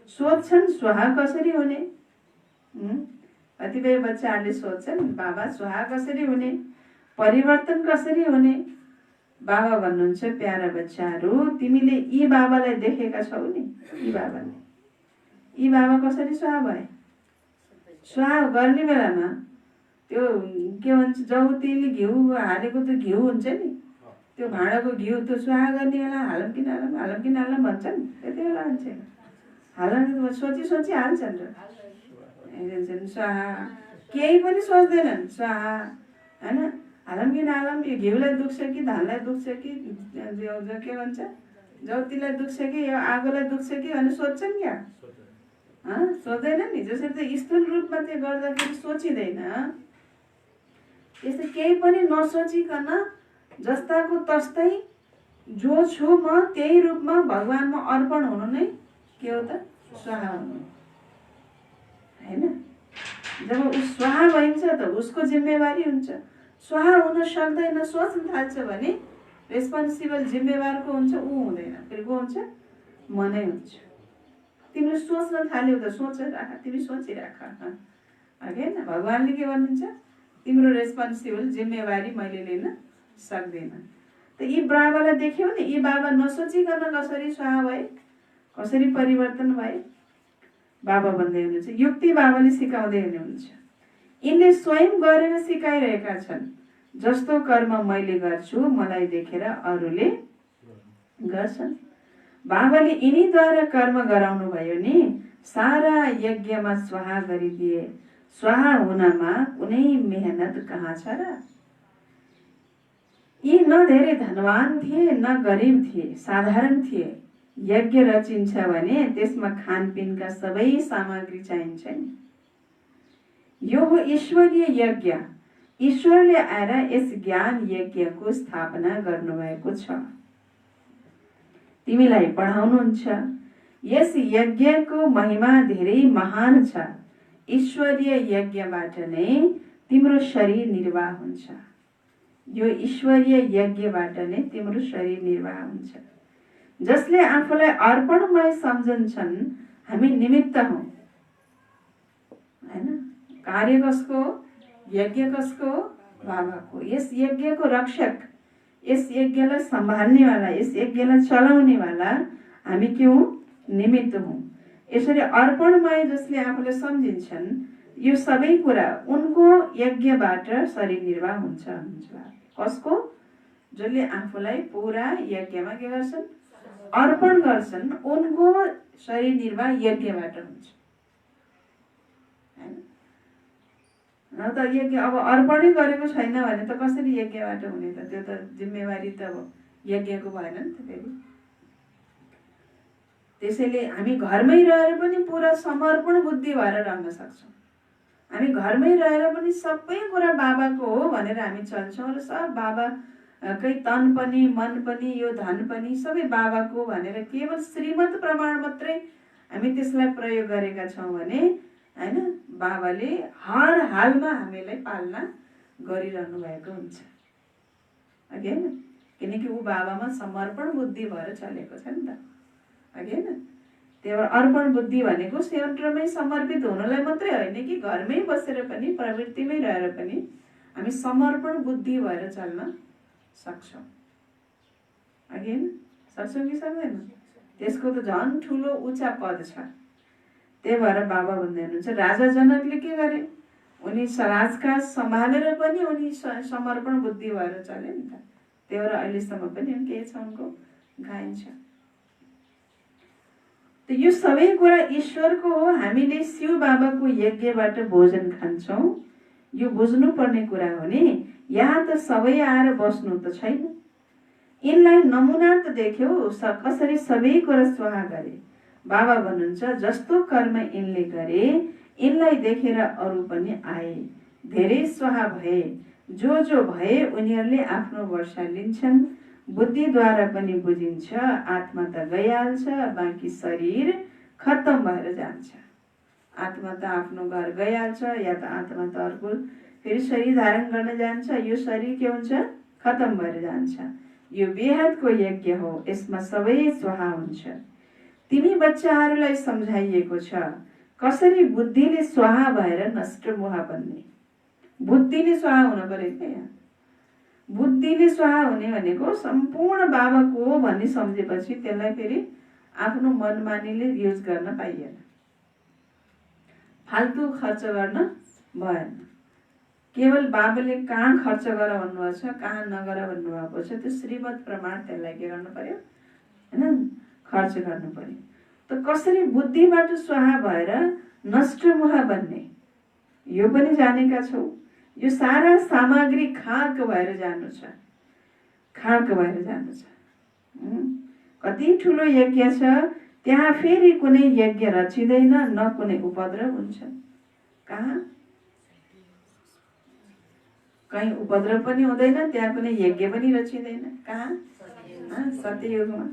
सोध्छन् स्वाहा कसरी हुने? कतिपय बच्चाहरूले सोध्छन् बाबा स्वाहा कसरी हुने, परिवर्तन कसरी हुने? बाबा भन्नुहुन्छ प्यारा बच्चाहरू, तिमीले यी बाबालाई देखेका छौ नि, यी बाबा कसरी स्वाहा भए? स्वाहा गर्ने बेलामा त्यो के भन्छ जौ तेल घिउ हालेको त घिउ हुन्छ नि, त्यो भाँडाको घिउ त्यो स्वाहा गर्ने बेला हालम कि नालम भन्छन्। त्यति बेला मान्छे हाल्न सोची हाल्छन् र स्वाहा, केही पनि सोच्दैनन् स्वाहा होइन। हालम कि नालम, यो घिउलाई दुख्छ कि धानलाई दुख्छ कि के भन्छ जौतीलाई दुख्छ कि यो आगोलाई दुख्छ कि भनेर सोध्छन् क्या? सोध्दैन नि। जसरी त स्थूल रूपमा त्यो गर्दाखेरि सोचिँदैन, त्यस्तै केही पनि नसोचिकन जस्ताको तस्तै जो छु म त्यही रूपमा भगवानमा अर्पण हुनु नै के हो त? स्वाहा हुनु होइन। जब ऊ स्वाहा भइन्छ त उसको जिम्मेवारी हुन्छ। स्वाहा हुन सक्दैन, सोच्न थाल्छ भने रेस्पोन्सिबल जिम्मेवारको हुन्छ, ऊ हुँदैन। फेरि को हुन्छ? मनै हुन्छ। तिमीले सोच्न थाल्यौ त सोच राख, तिमी सोचिराख होइन। भगवान्ले के भन्नुहुन्छ? तिम्रो रेस्पोन्सिबल जिम्मेवारी मैले लिन सक्दिनँ। त यी बाबालाई देख्यौ नि, यी बाबा नसोचिकन कसरी स्वाहा भए, कसरी परिवर्तन भए? बाबा भन्दै हुनुहुन्छ, युक्ति बाबाले सिकाउँदै हुनुहुन्छ। यिनले स्वयं गरेर सिकाइरहेका छन्। जस्तो कर्म मैले गर्छु मलाई देखेर अरूले गर्छन्। बाबाले यिनीद्वारा कर्म गराउनु भयो नि, सारा यज्ञमा स्वाहा गरिदिए। स्वाहा हुनमा कुनै मेहनत कहाँ छ र? यी न धेरै धनवान थिए न गरिब थिए, साधारण थिए। यज्ञ रचिन्छ भने त्यसमा खानपिनका सबै सामग्री चाहिन्छ नि। यो हो ईश्वरीय यज्ञ। ईश्वरले आएर यस ज्ञान यज्ञको स्थापना गर्नुभएको छ। तिमीलाई पढाउनुहुन्छ। यस यज्ञको महिमा धेरै महान छ। ईश्वरीय यज्ञबाट नै तिम्रो शरीर निर्वाह हुन्छ। यो ईश्वरीय यज्ञबाट नै तिम्रो शरीर निर्वाह हुन्छ। जसले आफूलाई अर्पणमय सम्झन्छन् हामी निमित्त हौं हैन। कार्य कसको? यज्ञ कसको? बाबाको। यस यज्ञको रक्षक, यस यज्ञलाई सम्हाल्नेवाला, यस यज्ञलाई चलाउनेवाला हामी के हौं? निमित्त हौं। यसरी अर्पणमय जसले आफूलाई सम्झिन्छन् यो सबै कुरा उनको यज्ञबाट शरीर निर्वाह हुन्छ। कसको? जसले आफूलाई पुरा यज्ञमा के गर्छन्? अर्पण गर्छन्, उनको शरीर निर्वाह यज्ञबाट हुन्छ। न त यज्ञ अब अर्पणै गरेको छैन भने त कसरी यज्ञबाट हुने त? त्यो त जिम्मेवारी त अब यज्ञको भएन नि त फेरि। त्यसैले हामी घरमै रहेर पनि पुरा समर्पण बुद्धि भएर रहन सक्छौँ। हामी घरमै रहेर पनि सबै कुरा बाबाको हो भनेर हामी चल्छौँ र सब बाबाकै तन पनि मन पनि यो धन पनि सबै बाबाको भनेर केवल श्रीमत प्रमाण मात्रै हामी त्यसलाई प्रयोग गरेका छौँ भने हैन, बाबाले हर हालमा हामीलाई पालना गरिरहनु भएको हुन्छ। अघि हैन, किनकि ऊ बाबामा समर्पण बुद्धि भएर चलेको छ नि त। अघि हैन, त्यही भएर अर्पण बुद्धि भनेको सेवत्रमै समर्पित हुनलाई मात्रै होइन कि घरमै बसेर पनि प्रवृत्तिमै रहेर पनि हामी समर्पण बुद्धि भएर चल्न सक्छौँ। अघि हैन, सक्छौँ कि सक्दैन? त्यसको त झन् ठुलो उच्च पद छ। त्यही भएर बाबा भन्दै हुनुहुन्छ राजा जनकले के गरे? उनी राजकाज सम्हालेर पनि उनी समर्पण बुद्धि भएर चले नि त। त्यही भएर अहिलेसम्म पनि के छ उनको गाइन्छ। त यो सबै कुरा ईश्वरको हो। हामीले शिव बाबाको यज्ञबाट भोजन खान्छौँ। यो बुझ्नुपर्ने कुरा हो नि। यहाँ त सबै आएर बस्नु त छैन। यिनलाई नमुना त देख्यौ कसरी सबै कुरा स्वाहा गरे। बाबा भन्नुहुन्छ जस्तो कर्म यिनले गरे यिनलाई देखेर अरू पनि आए, धेरै स्वाहा भए। जो भए उनीहरूले आफ्नो वर्षा लिन्छन्। बुद्धिद्वारा पनि बुझिन्छ आत्मा त गइहाल्छ, बाँकी शरीर खत्तम भएर जान्छ। आत्मा त आफ्नो घर गइहाल्छ या त आत्मा त अर्को फेरि शरीर धारण गर्न जान्छ। यो शरीर के हुन्छ? खत्तम भएर जान्छ। यो बेहदको यज्ञ हो, यसमा सबै स्वाहा हुन्छ। तिमी बच्चाहरूलाई सम्झाइएको छ कसरी बुद्धिले स्वाहा भएर नष्ट मोहा बन्ने। बुद्धिले स्वाहा हुन पर्यो क्या। यहाँ बुद्धिले स्वाहा हुने भनेको सम्पूर्ण बाबाको हो भन्ने सम्झेपछि त्यसलाई फेरि आफ्नो मनमानीले युज गर्न पाइएन, फाल्तु खर्च गर्न भएन। केवल बाबाले कहाँ खर्च गर भन्नुभएको छ, कहाँ नगर भन्नुभएको छ, त्यो श्रीमत प्रमाण त्यसलाई के गर्नु पर्यो होइन, खर्च गर्नु पर्यो। त कसरी बुद्धिबाट स्वाहा भएर नष्ट मोह बन्ने यो पनि जानेका छौ। यो सारा सामग्री खाक भएर जानु छ, खाक भएर जानु छ। कति ठुलो यज्ञ छ त्यहाँ फेरि कुनै यज्ञ रचिँदैन, न कुनै उपद्रव हुन्छ। कहाँ कहीँ उपद्रव पनि हुँदैन, त्यहाँ कुनै यज्ञ पनि रचिँदैन। कहाँ? सत्ययुगमा।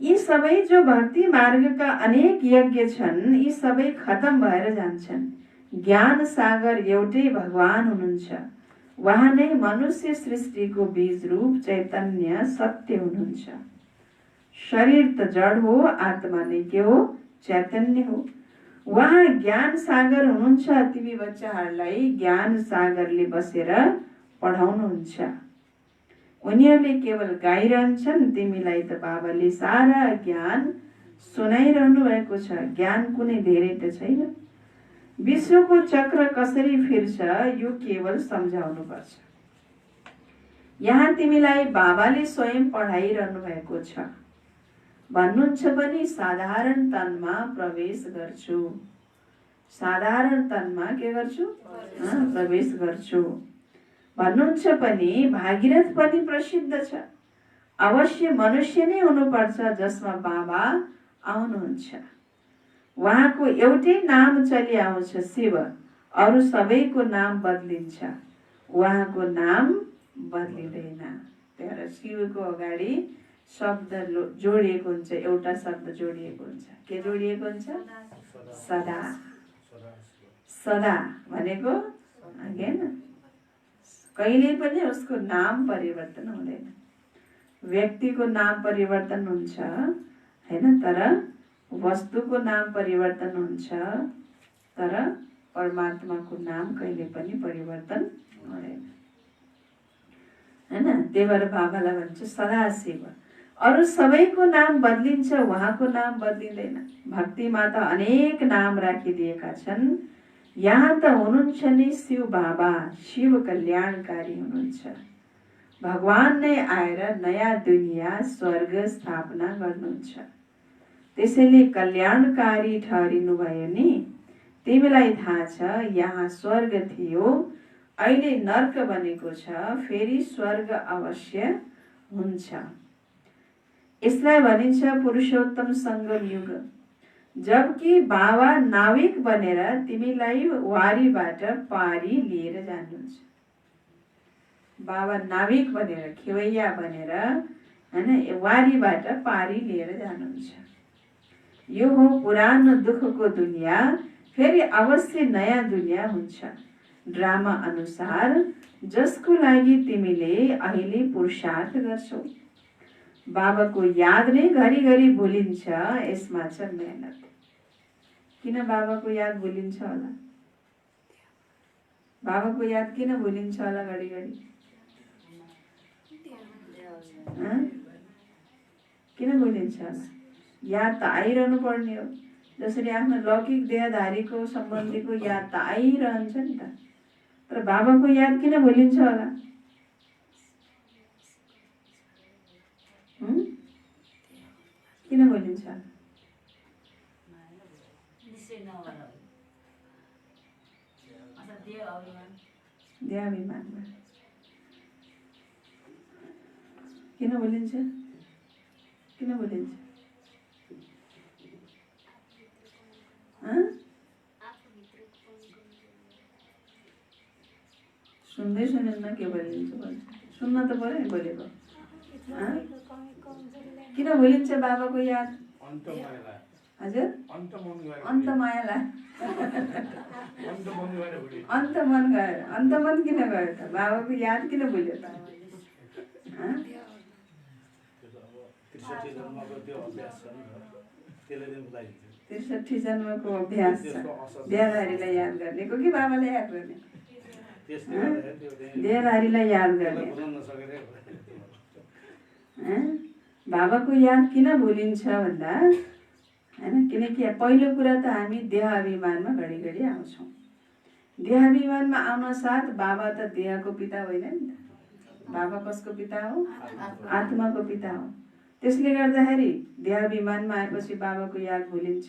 यी सबै जो भक्ति मार्गका अनेक यज्ञ छन् यी सबै खत्तम भएर जान्छन्। ज्ञान सागर एउटै भगवान हुनुहुन्छ। उहाँ नै मनुष्य सृष्टिको बीज रूप चैतन्य सत्य हुनुहुन्छ। शरीर त जड हो, आत्मा नै के हो? चैतन्य हो। उहाँ ज्ञान सागर हुनुहुन्छ। तिमी बच्चाहरूलाई ज्ञान सागरले बसेर पढाउनुहुन्छ। उनीहरूले केवल गाइरहन्छन्, तिमीलाई त बाबाले सारा ज्ञान सुनाइरहनु भएको छ। ज्ञान कुनै धेरै त छैन। विश्वको चक्र कसरी फिर्छ यो केवल सम्झाउनु पर्छ। यहाँ तिमीलाई बाबाले स्वयं पढाइरहनु भएको छ। भन्नुहुन्छ पनि साधारण तनमा प्रवेश गर्छु। साधारण तनमा के गर्छु? प्रवेश गर्छु। भन्नुहुन्छ पनि भागीरथ पनि प्रसिद्ध छ। अवश्य मनुष्य नै हुनुपर्छ जसमा बाबा आउनुहुन्छ। उहाँको एउटै नाम चलि आउँछ शिव, अरू सबैको नाम बदलिन्छ, उहाँको नाम बदलिँदैन। त्यही भएर शिवको अगाडि शब्द जोडिएको हुन्छ, एउटा शब्द जोडिएको हुन्छ। के जोडिएको हुन्छ? सदा। सदा भनेको हैन, कहिले पनि उसको नाम परिवर्तन हुँदैन। व्यक्तिको नाम परिवर्तन हुन्छ हैन, तर वस्तुको नाम परिवर्तन हुन्छ, तर परमात्माको नाम कहिले पनि परिवर्तन हुँदैन हैन। त्यही भएर बाबालाई भन्छ सदा शिव। अरू सबैको नाम बदलिन्छ, उहाँको नाम बदलिँदैन। भक्तिमा त अनेक नाम राखिदिएका छन्। यहाँ त हुनुहुन्छ नि शिव बाबा, शिव कल्याणकारी हुनुहुन्छ। भगवान नै आएर नयाँ दुनिया स्वर्ग स्थापना गर्नुहुन्छ। त्यसैले कल्याणकारी ठहरिनु भयो नि। तिमीलाई थाहा छ यहाँ स्वर्ग थियो, अहिले नर्क बनेको छ, फेरि स्वर्ग अवश्य हुन्छ। यसलाई भनिन्छ पुरुषोत्तम संगम युग। जबकि बाबा नाविक बनेर तिमीलाई वारीबाट पारी लिएर जानुहुन्छ। बाबा नाविक बनेर, खेवैया बनेर हैन, वारीबाट पारी लिएर जानुहुन्छ। यो हो पुरानो दुःखको दुनिया, फेरि अवश्य नयाँ दुनिया हुन्छ। ड्रामा अनुसार जसको लागि तिमीले अहिले पुरुषार्थ गर्छौ। बाबाको याद नै घरिघरि भुलिन्छ, यसमा छ मेहनत। किन बाबाको याद भुलिन्छ होला? बाबाको याद किन भुलिन्छ होला घरिघरि? किन भुलिन्छ होला? याद त आइरहनु पर्ने हो। जसरी आफ्नो लौकिक देहधारीको सम्बन्धीको याद त आइरहन्छ नि त, तर बाबाको याद किन भुलिन्छ होला? किन भुलिन्छ? देहाभिमानबाट किन बोलिन्छ? किन बोलिन्छ? सुन्दै सुनेन के बोलिन्छ? सुन्न त पर्यो नि बोलेको। किन बोलिन्छ बाबाको याद? हजुर अन्त मायालाई अन्त मन गयो। अन्त मन किन गयो त? बाबाको याद किन बोल्यो त? 63 जन्मको अभ्यास छ देहधारीलाई याद गर्नेको कि बाबालाई याद गर्ने? देहधारीलाई याद गर्ने। बाबाको याद किन भुलिन्छ भन्दा हैन, किनकि पहिलो कुरा त हामी देह अभिमानमा घडी आउँछौँ। देह अभिमानमा आउन साथ बाबा त देहको पिता होइन नि त। बाबा कसको पिता हो? आत्माको पिता हो। त्यसले गर्दाखेरि देहाभिमानमा आएपछि बाबाको याद भुलिन्छ।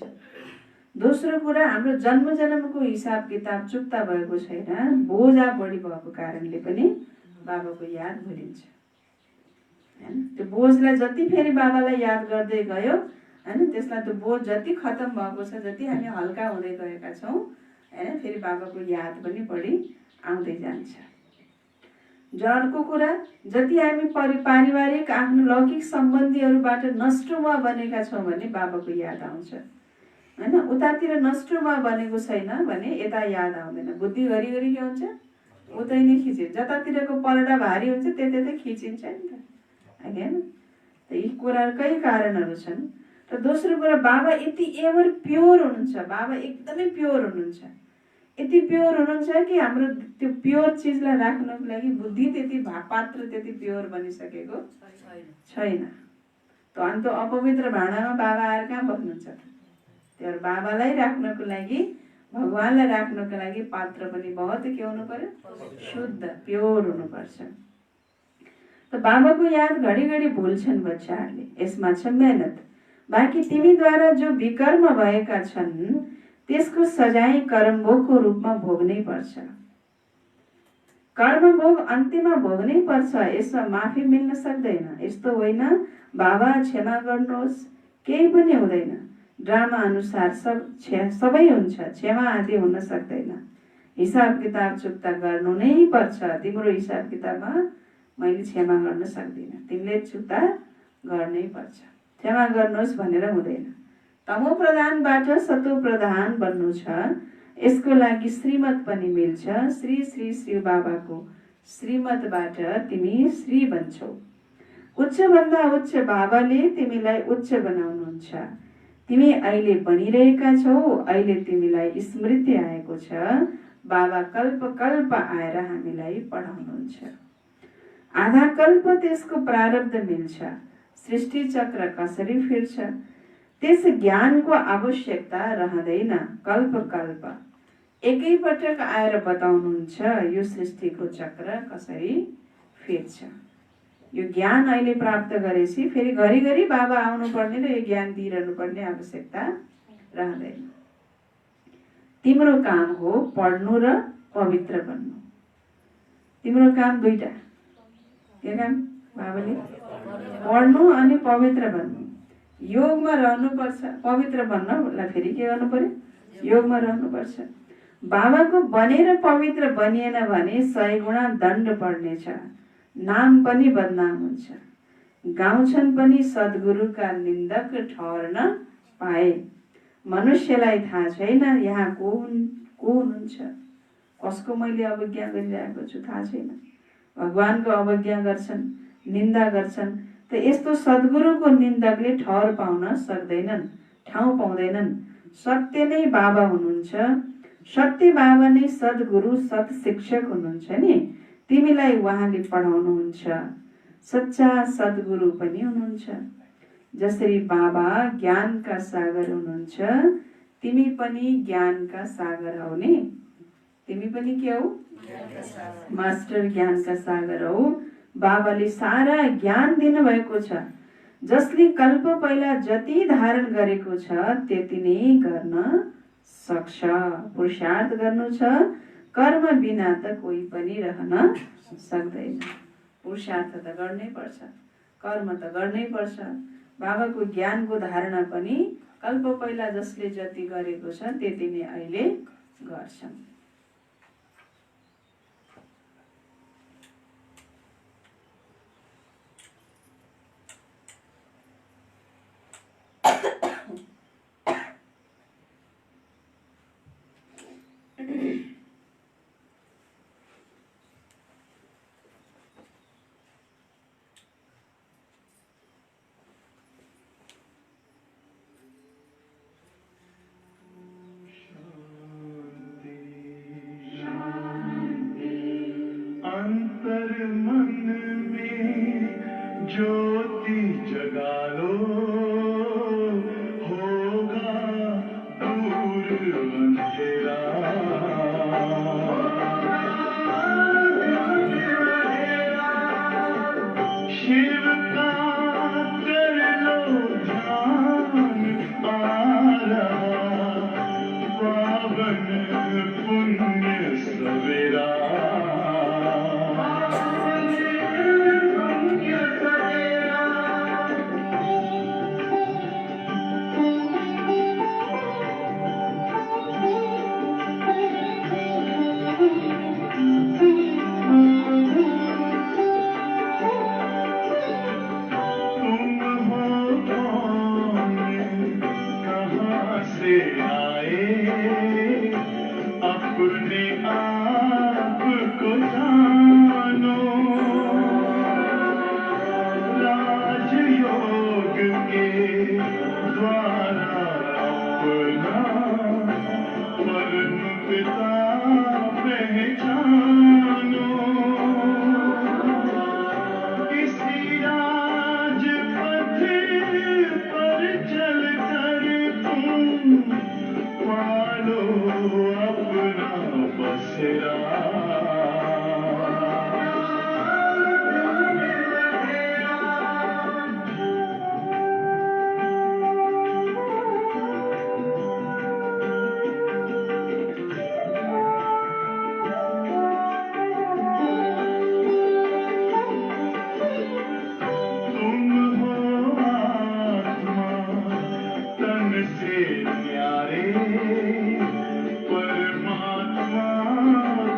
दोस्रो कुरा, हाम्रो जन्मको हिसाब किताब चुक्ता भएको छैन, बोझा बढी भएको कारणले पनि बाबाको याद भुलिन्छ हैन। त्यो बोझलाई जति फेरि बाबालाई याद गर्दै गयो हैन, त्यसलाई त्यो बोझ जति खतम भएको छ, जति हामी हल्का हुँदै गएका छौँ हैन, फेरि बाबाको याद पनि बढी आउँदै जान्छ। अर्को कुरा, जति हामी पारिवारिक आफ्नो लौकिक सम्बन्धीहरूबाट नष्टमा बनेका छौँ भने बाबाको याद आउँछ हैन। उतातिर नष्टमा बनेको छैन भने यता याद आउँदैन। बुद्धि घरिघरि के हुन्छ? उतै नै खिचिन्छ। जतातिरको पलडा भारी हुन्छ त्यतै खिचिन्छ नि त हैन। त यी कुराहरूकै कारणहरू छन्। र दोस्रो कुरा, बाबा यति एभर प्योर हुनुहुन्छ। बाबा एकदमै प्योर हुनुहुन्छ। यति प्योर हुनुहुन्छ कि हाम्रो त्यो प्योर चिजलाई राख्नको लागि बुद्धि त्यति पात्र त्यति प्योर बनिसकेको छैन। त अन्त अपवित्र भाँडामा बाबा आएर कहाँ बस्नुहुन्छ त? त्यो बाबालाई राख्नको लागि, भगवानलाई राख्नको लागि पात्र पनि बहुत के हुनु पर्यो? शुद्ध प्योर हुनुपर्छ। त बाबाको याद घडी भुल्छन् बच्चाहरूले। यसमा छ मेहनत। बाँकी तिमीद्वारा जो विकर्म भएका छन् त्यसको सजाय कर्मभोगको रूपमा भोग्नै पर्छ। कर्मभोग अन्त्यमा भोग्नै पर्छ। यसमा माफी मिल्न सक्दैन। यस्तो होइन बाबा क्षमा गर्नुहोस्, केही पनि हुँदैन। ड्रामा अनुसार सबै हुन्छ, क्षमा आदि हुन सक्दैन। हिसाब किताब चुक्ता गर्नु नै पर्छ। तिम्रो हिसाब किताबमा मैले क्षमा गर्न सक्दिनँ, तिमीले चुक्ता गर्नै पर्छ। क्षमा गर्नुहोस् भनेर हुँदैन। तमो प्रधानबाट सतो प्रधान बन्नु छ। यसको लागि श्रीमत पनि मिल्छ। श्री श्री श्री बाबाको श्रीमतबाट तिमी श्री बन्छौ। उच्चभन्दा उच्च बाबाले तिमीलाई उच्च बनाउनुहुन्छ। तिमी अहिले बनिरहेका छौ। अहिले तिमीलाई स्मृति आएको छ। बाबा कल्प कल्प आएर हामीलाई पढाउनुहुन्छ। आधा कल्प त्यसको प्रारब्ध मिल्छ। सृष्टि चक्र कसरी फिर्छ त्यस ज्ञानको आवश्यकता रहँदैन। कल्प कल्प एकैपटक आएर बताउनुहुन्छ यो सृष्टिको चक्र कसरी फिर्छ। यो ज्ञान अहिले प्राप्त गरेपछि फेरि घरिघरि बाबा आउनुपर्ने र यो ज्ञान दिइरहनु पर्ने आवश्यकता रहँदैन। तिम्रो काम हो पढ्नु र पवित्र बन्नु। तिम्रो काम दुईटा। के काम? बाबाले पढ्नु अनि पवित्र बन्नु। योगमा रहनुपर्छ। पवित्र बन्नलाई फेरि के गर्नु पर्यो? योगमा रहनुपर्छ। बाबाको बनेर पवित्र बनिएन भने 100 गुणा दण्ड पर्नेछ। नाम पनि बदनाम हुन्छ। गाउँछन् पनि सद्गुरुका निन्दक ठहर्न पाए। मनुष्यलाई थाहा छैन यहाँ को हुनुहुन्छ, कसको मैले अवज्ञा गरिरहेको छु थाहा छैन। भगवानको अवज्ञा गर्छन्, निन्दा गर्छन्। त यस्तो सद्गुरुको निन्दकले ठहर पाउन सक्दैनन्, ठाउँ पाउँदैनन्। सत्य नै बाबा हुनुहुन्छ। सत्य बाबा नै सद्गुरु सत शिक्षक हुनुहुन्छ नि। तिमीलाई उहाँले पढाउनुहुन्छ। सच्चा सद्गुरु पनि हुनुहुन्छ। जसरी बाबा ज्ञानका सागर हुनुहुन्छ तिमी पनि ज्ञानका सागर हौ नि। तिमी पनि के हौ? मास्टर ज्ञानका सागर हौ। बाबाले सारा ज्ञान दिनुभएको छ। जसले कल्प पहिला जति धारण गरेको छ त्यति नै गर्न सक्छ। पुरुषार्थ गर्नु छ कर्म बिना त कोही पनि रहन सक्दैन। पुरुषार्थ त गर्नै पर्छ, कर्म त गर्नै पर्छ। बाबाको ज्ञानको धारणा पनि कल्प पहिला जसले जति गरेको छ त्यति नै अहिले गर्छन्।
अंतर मन में ज्योति जगा लो, होगा दूर अंधेरा। शिव का कर लो ध्यान, आ रहा पावन पुण्य सवेरा। अपने आप को जानो, राजयोग के द्वारा अपना परम पिता पहचानो। इसी राजपथ पर चलकर तुम पालो अपना बसेरा। तुम हो आत्मा तन से न्यारे, परमात्मा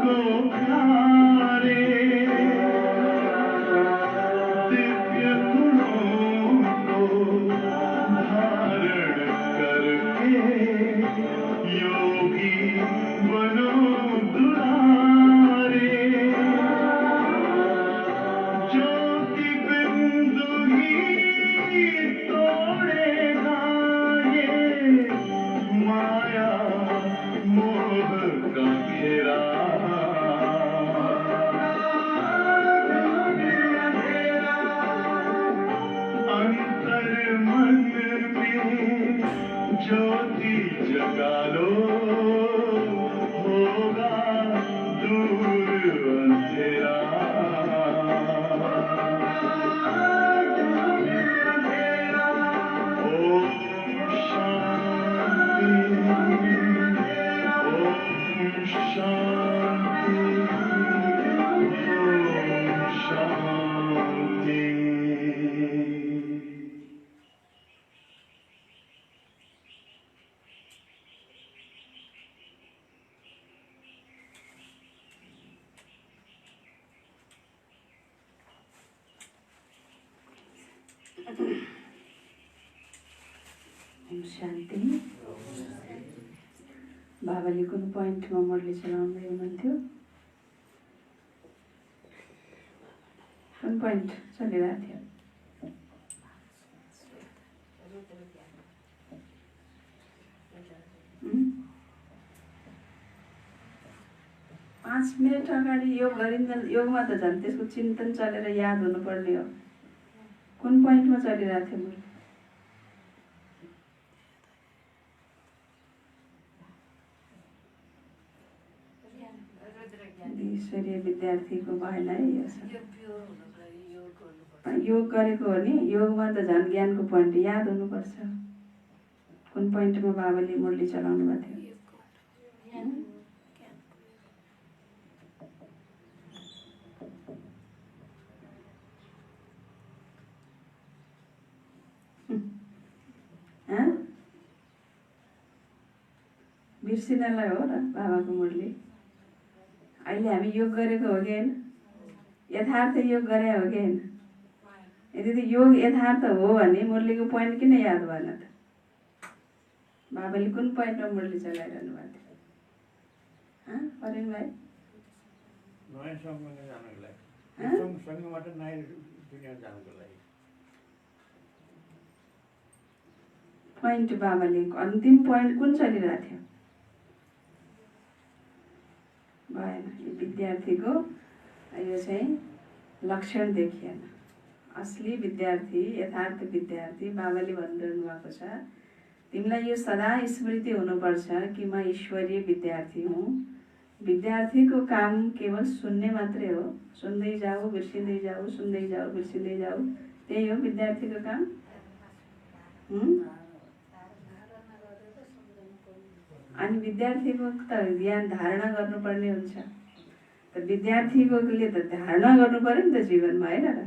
को प्यारे। दिव्य गुणों को धारण करके योगी बनो दुलारे। ज्योति बिंदु ही तोड़ेगा ये माया मोह का घेरा। अंतर मन में ज्योति जगा लो, होगा दूर अंधेरा। ओम शांति, ओम शांति, ओम शांति।
ओम शान्ति। बाबाले कुन पोइन्टमा मुरली चलाउँदै हुनुहुन्थ्यो? कुन पोइन्ट चलिरहेको थियो? पाँच मिनट अगाडि योग गरिन्छ, योगमा त झन् त्यसको चिन्तन चलेर याद हुनुपर्ने हो। कुन पोइन्टमा चलिरहेको थियो मुरली? ईश्वरीय विद्यार्थीको भएन है यो। योग गरेको हो नि, योगमा त झन् ज्ञानको पोइन्ट याद हुनुपर्छ। कुन पोइन्टमा बाबाले मुरली चलाउनु भएको थियो? बिर्सिनलाई हो र बाबाको मुरली। अहिले हामी योग गरेको हो कि होइन? यथार्थ योग गरे हो कि होइन? यदि त योग यथार्थ हो भने मुरलीको पोइन्ट किन याद भएन त? बाबाले कुन पोइन्टमा मुरली चलाइरहनु भएको थियो? परेन भाइ?
नयाँ सङ्घमा जानको लागि, सङ्घबाट नयाँ दुनियाँ जानको लागि।
पोइन्ट बाबाले अन्तिम पोइन्ट कुन चलिरहेको थियो? भएन। यो विद्यार्थीको यो चाहिँ लक्षण देखिएन। असली विद्यार्थी, यथार्थ विद्यार्थी, बाबाले भनिरहनु भएको छ, तिमीलाई यो सदा स्मृति हुनुपर्छ कि म ईश्वरीय विद्यार्थी हुँ। विद्यार्थीको काम केवल सुन्ने मात्रै हो। सुन्दै जाऊ, बिर्सिँदै जाऊ, सुन्दै जाऊ, बिर्सिँदै जाऊ। त्यही हो विद्यार्थीको काम। अनि विद्यार्थीको त ज्ञान धारणा गर्नुपर्ने हुन्छ। त विद्यार्थीकोले त धारणा गर्नु पर्यो नि त जीवनमा, होइन र?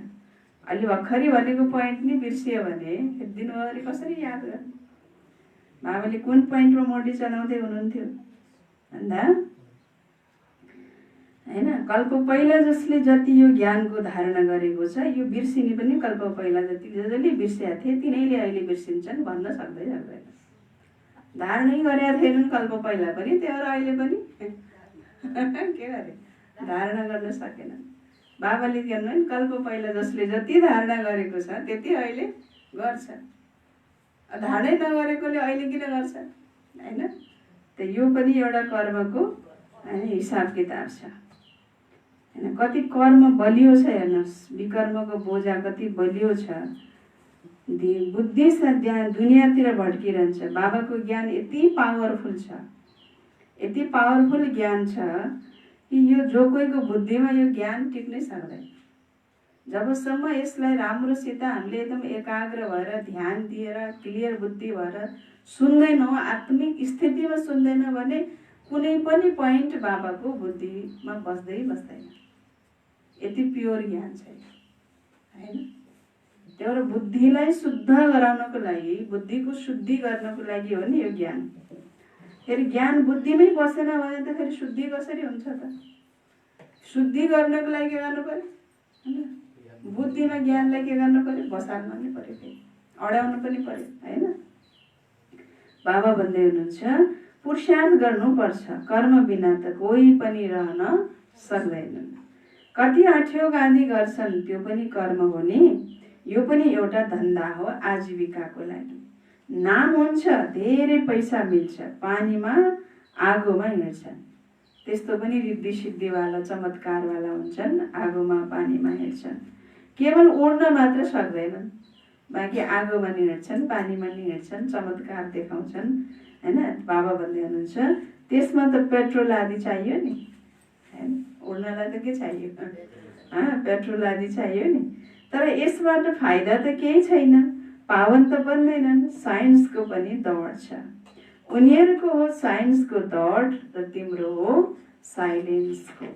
अहिले भर्खरै भनेको पोइन्ट नि बिर्सियो भने दिनभरि कसरी याद गर्ने? बाबाले कुन पोइन्टमा मोडी चलाउँदै हुनुहुन्थ्यो भन्दा, होइन, कल्प पहिला जसले जति यो ज्ञानको धारणा गरेको छ, यो बिर्सिने पनि कल्प पहिला जति जसले बिर्सिया थिए तिनीले अहिले बिर्सिन्छन् भन्न सक्दैन। धारणै गरेका थिएनन् कल्प पहिला पनि, त्यो अहिले पनि के गरे? धारणा गर्न सकेनन्। बाबाले भन्नु कल्प पहिला जसले जति धारणा गरेको छ त्यति अहिले गर्छ। धारणै नगरेकोले अहिले किन गर्छ? होइन? त यो पनि एउटा कर्मको हिसाब किताब छ। होइन, कति कर्म बलियो छ हेर्नुहोस्, विकर्मको बोझा कति बलियो छ। बुद्धि दुनियाँतिर भड्किरहन्छ। बाबाको ज्ञान यति पावरफुल छ, यति पावरफुल ज्ञान छ कि यो जो कोहीको बुद्धिमा यो ज्ञान टिक्नै सक्दैन। जबसम्म यसलाई राम्रोसित हामीले एकदम एकाग्र भएर ध्यान दिएर क्लियर बुद्धि भएर सुन्दैनौँ, आत्मिक स्थितिमा सुन्दैन भने कुनै पनि पोइन्ट बाबाको बुद्धिमा बस्दैन। यति प्योर ज्ञान छ, होइन? त्यही बुद्धिलाई शुद्ध गराउनको लागि, बुद्धिको शुद्धि गर्नको लागि हो नि यो ज्ञान। फेरि ज्ञान बुद्धिमै बसेन भने त फेरि शुद्धि कसरी हुन्छ त? शुद्धि गर्नको लागि के गर्नु पर्यो? बुद्धिमा ज्ञानलाई के गर्नु पर्यो? बसाल्नु पनि पर्यो, फेरि अड्याउनु पनि पर्यो, होइन? बाबा भन्दै हुनुहुन्छ पुरुषार्थ गर्नुपर्छ, कर्म बिना त कोही पनि रहन सक्दैनन्। कति आठ्यो गाँधी गर्छन्, त्यो पनि कर्म हो नि। यो पनि एउटा धन्दा हो आजीविकाको लागि। नाम हुन्छ, धेरै पैसा मिल्छ, पानीमा आगोमा हिँड्छन्। त्यस्तो पनि रिद्धि सिद्धिवाला चमत्कारवाला हुन्छन्, आगोमा पानीमा हिँड्छन्। केवल उड्न मात्र सक्दैनन्, बाँकी आगोमा नि हिँड्छन्, पानीमा नि हिँड्छन्, चमत्कार देखाउँछन्, होइन? बाबा भन्दै हुनुहुन्छ त्यसमा त पेट्रोल आदि चाहियो नि, होइन? उड्नलाई त के चाहियो? पेट्रोल आदि चाहियो नि। तर यसबाट फाइदा त केही छैन, पावन त बन्दैनन्। साइन्सको पनि दौड छ, उनीहरूको हो साइन्सको दौड र तिम्रो हो साइलेन्सको।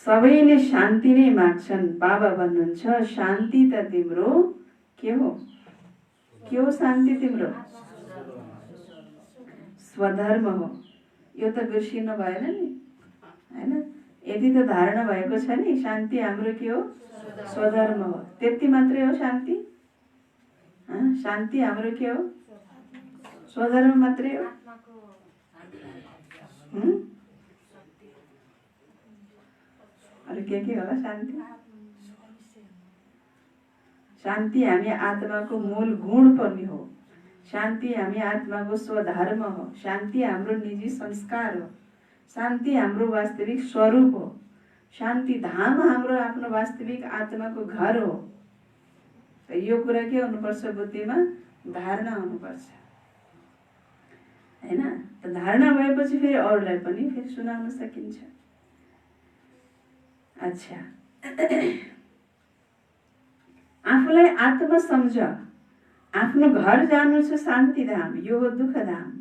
सबैले शान्ति नै माग्छन्। बाबा भन्नुहुन्छ शान्ति त तिम्रो के हो? के हो शान्ति तिम्रो? स्वधर्म हो। यो त बिर्सिनु भएन नि, होइन? यदि त धारणा भएको छ नि शान्ति हाम्रो के हो? स्वधर्म हो। त्यति मात्रै हो शान्ति? शान्ति हाम्रो के हो? स्वधर्म मात्रै हो। अरू के होला शान्ति? शान्ति हामी आत्माको मूल गुण पनि हो। शान्ति हामी आत्माको स्वधर्म हो। शान्ति हाम्रो निजी संस्कार हो। शान्ति हाम्रो वास्तविक स्वरूप हो। शान्ति धाम हाम्रो आफ्नो वास्तविक आत्माको घर हो। त यो कुरा के हुनुपर्छ? बुद्धिमा धारणा हुनुपर्छ, होइन? त धारणा भएपछि फेरि अरूलाई पनि फेरि सुनाउन सकिन्छ। अच्छा, आफूलाई आत्मा सम्झ। आफ्नो घर जानु छ शान्तिधाम, यो हो दुःखधाम।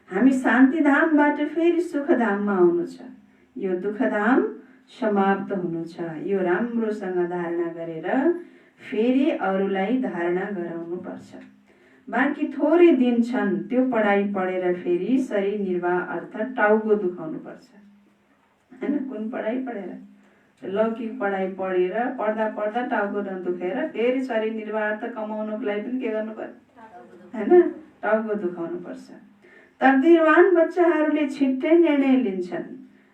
हामी शान्तिधामबाट फेरि सुखधाममा आउनु छ। यो दुःखधाम समाप्त हुनु छ। यो राम्रोसँग धारणा गरेर फेरि अरूलाई धारणा गराउनु पर्छ। बाँकी थोरै दिन छन् त्यो पढाइ पढेर फेरि शरीर निर्वाह अर्थात् टाउको दुखाउनुपर्छ हैन। कुन पढाइ पढेर लौकिक पढाइ पढेर पढ्दा पढ्दा टाउको नदुखेर फेरि शरीर निर्वाह अर्थ कमाउनुको लागि पनि के गर्नु पर्छ हैन, टाउको दुखाउनुपर्छ। तकदिरवान बच्चाहरूले छिट्टै निर्णय लिन्छन्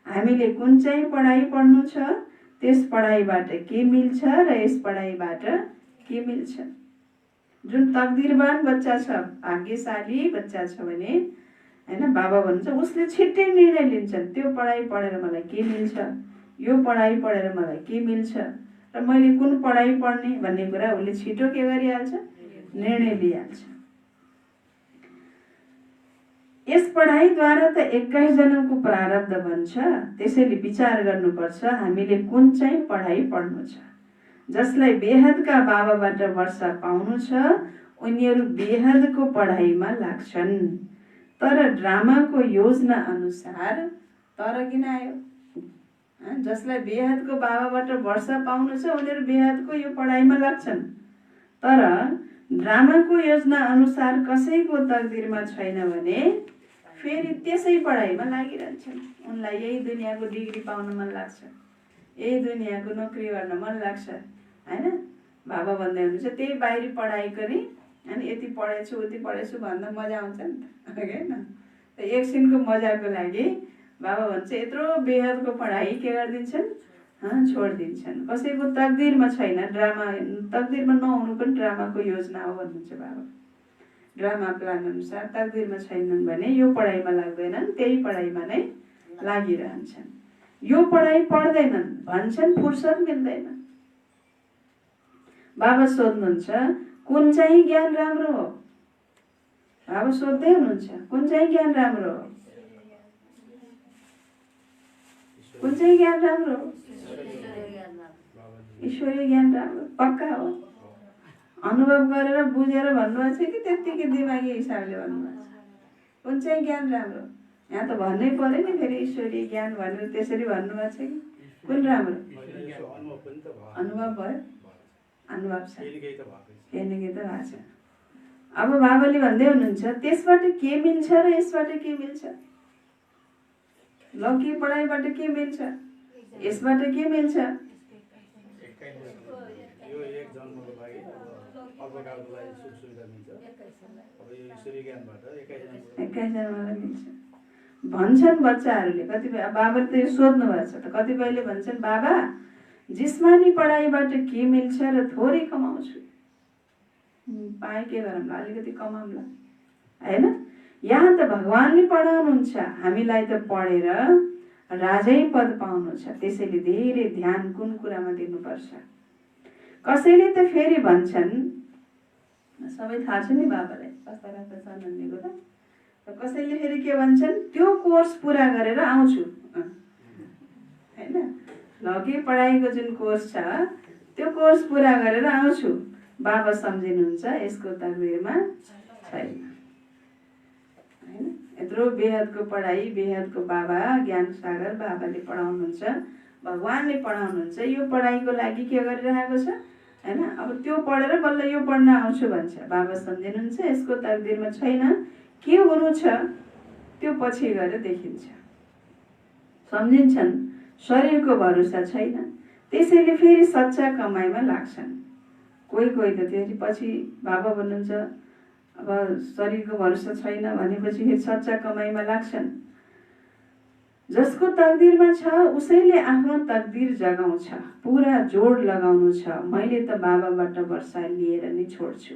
हामीले कुन चाहिँ पढाइ पढ्नु छ, त्यस पढाइबाट के मिल्छ र यस पढाइबाट के मिल्छ। जुन तकदिरवान बच्चा छ, भाग्यशाली बच्चा छ भने हैन, बाबा भन्छ उसले छिट्टै निर्णय लिन्छन् त्यो पढाइ पढेर मलाई के मिल्छ, यो पढाइ पढेर मलाई के मिल्छ र मैले कुन पढाइ पढ्ने भन्ने कुरा उसले छिटो के गरिहाल्छ, निर्णय लिइहाल्छ। यस पढाइद्वारा त 21 जन्मको प्रारब्ध बन्छ, त्यसैले विचार गर्नुपर्छ हामीले कुन चाहिँ पढाइ पढ्नु छ। जसलाई बेहदका बाबाबाट वर्षा पाउनु छ उनीहरू बेहदको पढाइमा लाग्छन्। तर ड्रामाको योजना अनुसार तर किन आयो, जसलाई बेहदको बाबाबाट वर्षा पाउनु छ उनीहरू बेहदको यो पढाइमा लाग्छन्। तर ड्रामाको योजना अनुसार कसैको तकदिरमा छैन भने फेरि त्यसै पढाइमा लागिरहन्छन्। उनलाई यही दुनियाँको डिग्री पाउन मन लाग्छ, यही दुनियाँको नोकरी गर्न मन लाग्छ हैन। बाबा भन्दै हुनुहुन्छ त्यही बाहिरी पढाइ गरी अनि यति पढेछु उति पढेछु भन्दा मजा आउँछ नि त हैन। एकछिनको मजाको लागि बाबा भन्छ यत्रो बेहदको पढाइ के गरिदिन्छन्, छोडिदिन्छन्। कसैको तकदिरमा छैन, ड्रामा तकदिरमा नहुनु पनि ड्रामाको योजना हो भन्नुहुन्छ बाबा। ड्रामा प्लान अनुसार तकदिरमा छैनन् भने यो पढाइमा लाग्दैनन्, त्यही पढाइमा नै लागिरहन्छन्। यो पढाइ पढ्दैनन् भन्छन् फुर्सद मिल्दैन। बाबा सोध्नुहुन्छ कुन चाहिँ ज्ञान राम्रो हो, बाबा सोध्दै हुनुहुन्छ कुन चाहिँ ज्ञान राम्रो हो, कुन चाहिँ ज्ञान राम्रो हो। ईश्वरीय ज्ञान राम्रो पक्का हो, अनुभव गरेर बुझेर भन्नुभएको छ कि त्यत्तिकै दिमागी हिसाबले भन्नुभएको छ। कुन चाहिँ ज्ञान राम्रो, यहाँ त भन्नै पर्यो नि फेरि ईश्वरीय ज्ञान भनेर त्यसरी भन्नुभएको छ कि कुन राम्रो। अनुभव भयो, अनुभव छ, केही न केही त भएको छ। अब बाबाले भन्दै हुनुहुन्छ त्यसबाट के मिल्छ र यसबाट के मिल्छ। लौकिक पढाइबाट के मिल्छ, यसबाट के मिल्छ।
यो एक जन्मको लागि अल्पकालको लागि सुख सुविधा मिल्छ। अब यो ईश्वरीय ज्ञानबाट 21
जन्मलाई मिल्छ भन्छन् बच्चाहरूले। कतिपय बाबाले त यो सोध्नु भएको छ त, कतिपयले भन्छन् बाबा जिस्मानी पढाइबाट के मिल्छ र थोरै कमाउँछु, पाए के गरौँला अलिकति कमाउँला हैन। यहाँ त भगवानले पढाउनुहुन्छ हामीलाई त पढेर राजै पद पाउनु छ, त्यसैले धेरै ध्यान कुन कुरामा दिनुपर्छ। कसैले त फेरि भन्छन्, सबै थाहा छ नि बाबालाई कस्ता कस्ता छन् भन्ने कुरा। कसैले फेरि के भन्छन् त्यो कोर्स पुरा गरेर आउँछु हैन। लौकिक पढाइको जुन कोर्स छ त्यो कोर्स पुरा गरेर आउँछु। बाबा सम्झिनुहुन्छ यसको तकदिरमा छैन हैन। यत्रो बेहदको पढाइ, बेहदको बाबा ज्ञान सागर बाबाले पढाउनुहुन्छ, भगवानले पढाउनुहुन्छ। यो पढाइको लागि के गरिरहेको छ हैन। अब त्यो पढेर बल्ल यो पढ्न आउँछु भन्छ। बाबा सम्झिनुहुन्छ यसको तकदिरमा छैन, के हुनु छ त्यो पछि गएर देखिन्छ। सम्झिन्छन् शरीरको भरोसा छैन, त्यसैले फेरि सच्चा कमाइमा लाग्छन्। कोही कोही त फेरि पछि बाबा भन्नुहुन्छ अब शरीरको भरोसा छैन भनेपछि फेरि सच्चा कमाइमा लाग्छन्। जसको तकदिरमा छ उसैले आफ्नो तकदिर जगाउँछ। पुरा जोड लगाउनु छ मैले त बाबाबाट वर्षा लिएर नै छोड्छु।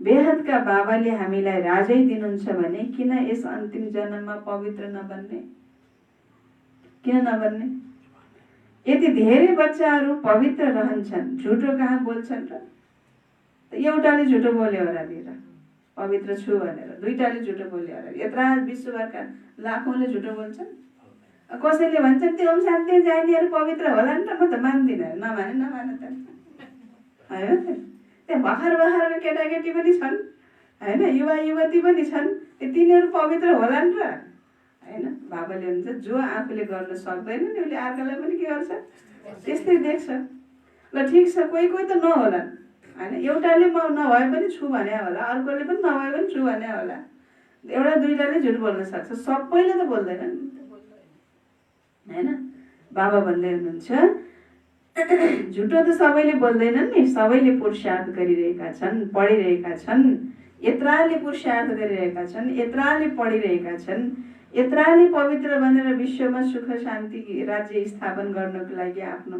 बेहदका बाबाले हामीलाई राजै दिनुहुन्छ भने किन यस अन्तिम जन्ममा पवित्र नबन्ने, किन नबन्ने। यदि धेरै बच्चाहरू पवित्र रहन्छन् झुटो कहाँ बोल्छन् र। एउटाले झुटो बोल्यो होला लिएर पवित्र छु भनेर, दुईटाले झुटो बोल्यो होला, यत्रा विश्वभरका लाखौंले झुटो बोल्छन्। कसैले भन्छन् त्यो ओम शान्ति जानेहरू पवित्र होला नि त, म त मान्दिनँ। नमाने नमान त हैन। त्यहाँ भर्खर भर्खरका केटाकेटी पनि छन् हैन, युवा युवती पनि छन्, तिनीहरू पवित्र होला नि त हैन। बाबाले भन्छ जो आफूले गर्न सक्दैन नि उसले अर्कालाई पनि के गर्छ त्यस्तै देख्छ। ल ठिक छ कोही कोही त नहोला होइन एउटाले म नभए पनि छु भने होला, अर्कोले पनि नभए पनि छु भने होला, एउटा दुईटाले झुट बोल्न सक्छ, सबैले त बोल्दैनन् होइन। बाबा भन्दै हुनुहुन्छ झुटो त सबैले बोल्दैनन् नि, सबैले पुरुषार्थ गरिरहेका छन्, पढिरहेका छन्, यत्राले पुरुषार्थ गरिरहेका छन्, यत्राले पढिरहेका छन्, यत्राले पवित्र बनेर विश्वमा सुख शान्ति राज्य स्थापन गर्नको लागि आफ्नो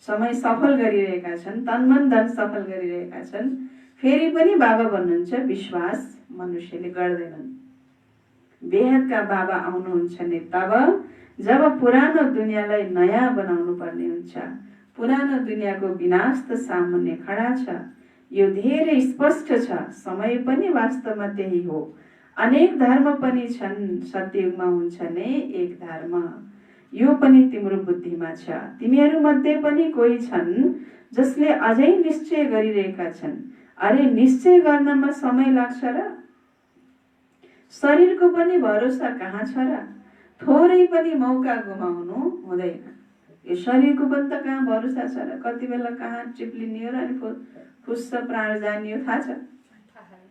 समय सफल गरिरहेका छन्, तनमन धन सफल गरिरहेका छन्। फेरि पनि बाबा भन्नुहुन्छ विश्वास मनुष्यले गर्दैनन्। बेहदका बाबा आउनुहुन्छ नि तब जब पुरानो दुनियाँलाई नयाँ बनाउनु पर्ने हुन्छ। पुरानो दुनियाँको विनाश त सामुन्ने खडा छ, यो धेरै स्पष्ट छ। समय पनि वास्तवमा त्यही हो। अनेक धर्म पनि छन्, सत्ययुगमा हुन्छ नै एक धर्म, यो पनि तिम्रो बुद्धिमा छ। तिमीहरू मध्ये पनि कोही छन् जसले अझै निश्चय गरिरहेका छन्। अरे निश्चय गर्नमा समय लाग्छ र? शरीरको पनि भरोसा कहाँ छ र? थोरै पनि मौका गुमाउनु हुँदैन। यो शरीरको पनि त कहाँ भरोसा छ र? कति बेला कहाँ चिप्लिने हो र अनि फुस्स प्राण जाने हो थाहा छ?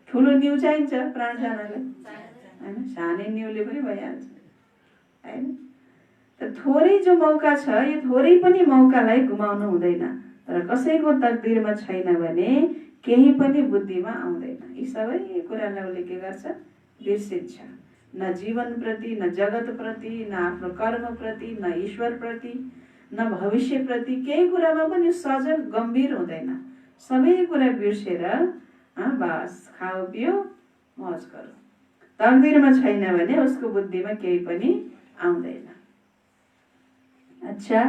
ठुलो न्यु चाहिन्छ प्राण जानलाई होइन, सानै न्युले पनि भइहाल्छ होइन। त थोरै जो मौका छ, यो थोरै पनि मौकालाई गुमाउनु हुँदैन। तर कसैको तकदिरमा छैन भने केही पनि बुद्धिमा आउँदैन। यी सबै कुरालाई उसले के गर्छ? बिर्सिन्छ। न जीवन प्रति, न जगत प्रति, न आफ्नो कर्म प्रति, न ईश्वर प्रति, न भविष्य प्रति, केही कुरामा पनि सजग गम्भीर हुँदैन। सबै कुरा बिर्सेर बस खाओ पियो मौज गरो। तकदिरमा छैन भने उसको बुद्धिमा केही पनि आउँदैन। अच्छा,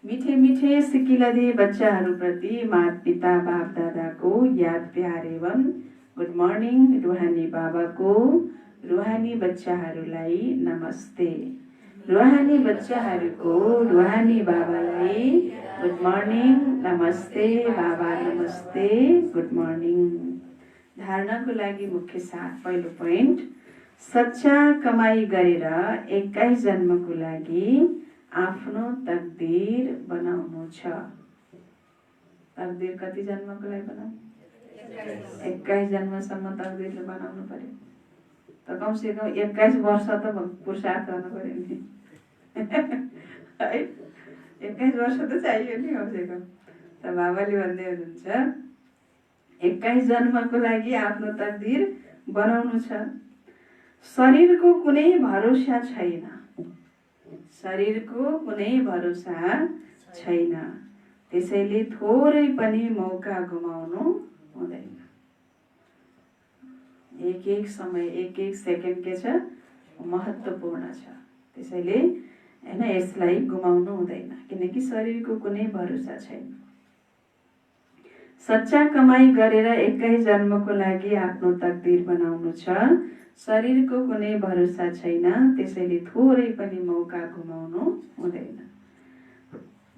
मिठे मिठे सिकिलदे बच्चाहरूप्रति माता पिता बाप दादाको याद प्यार एवं गुड मर्निङ। रुहानी बाबाको रुहानी बच्चाहरूलाई नमस्ते। रुहानी बच्चाहरूको रुहानी बाबालाई गुड मर्निङ, नमस्ते बाबा, नमस्ते, गुड मर्निङ। धारणाको लागि मुख्य सार। पहिलो पोइन्ट, सच्चा कमाई गरेर 21 जन्मको लागि आफ्नो तकदीर बनाउनु छ। तकदीर कति जन्मको लागि बनाउनु? 21 जन्मसम्म तकदीरले बनाउनु पर्यो। त कमसे कम 21 वर्ष त पुरुषार्थ गर्नु पर्यो नि है। 21 वर्ष त चाहियो नि कमसे कम। त बाबाले भन्दै हुनुहुन्छ 21 जन्मको लागि आफ्नो तकदीर बनाउनु छ। शरीरको कुनै भरोसा छैन, शरीरको कुनै भरोसा छैन, त्यसैले थोरै पनि मौका गुमाउनु हुँदैन। एक एक समय, एक एक सेकेन्ड के छ? महत्त्वपूर्ण छ। त्यसैले होइन यसलाई गुमाउनु हुँदैन, किनकि शरीरको कुनै भरोसा छैन। सच्चा कमाई गरेर 21 जन्मको लागि आफ्नो तकदीर बनाउनु छ। शरीरको कुनै भरोसा छैन, त्यसैले थोरै पनि मौका गुमाउनु हुँदैन।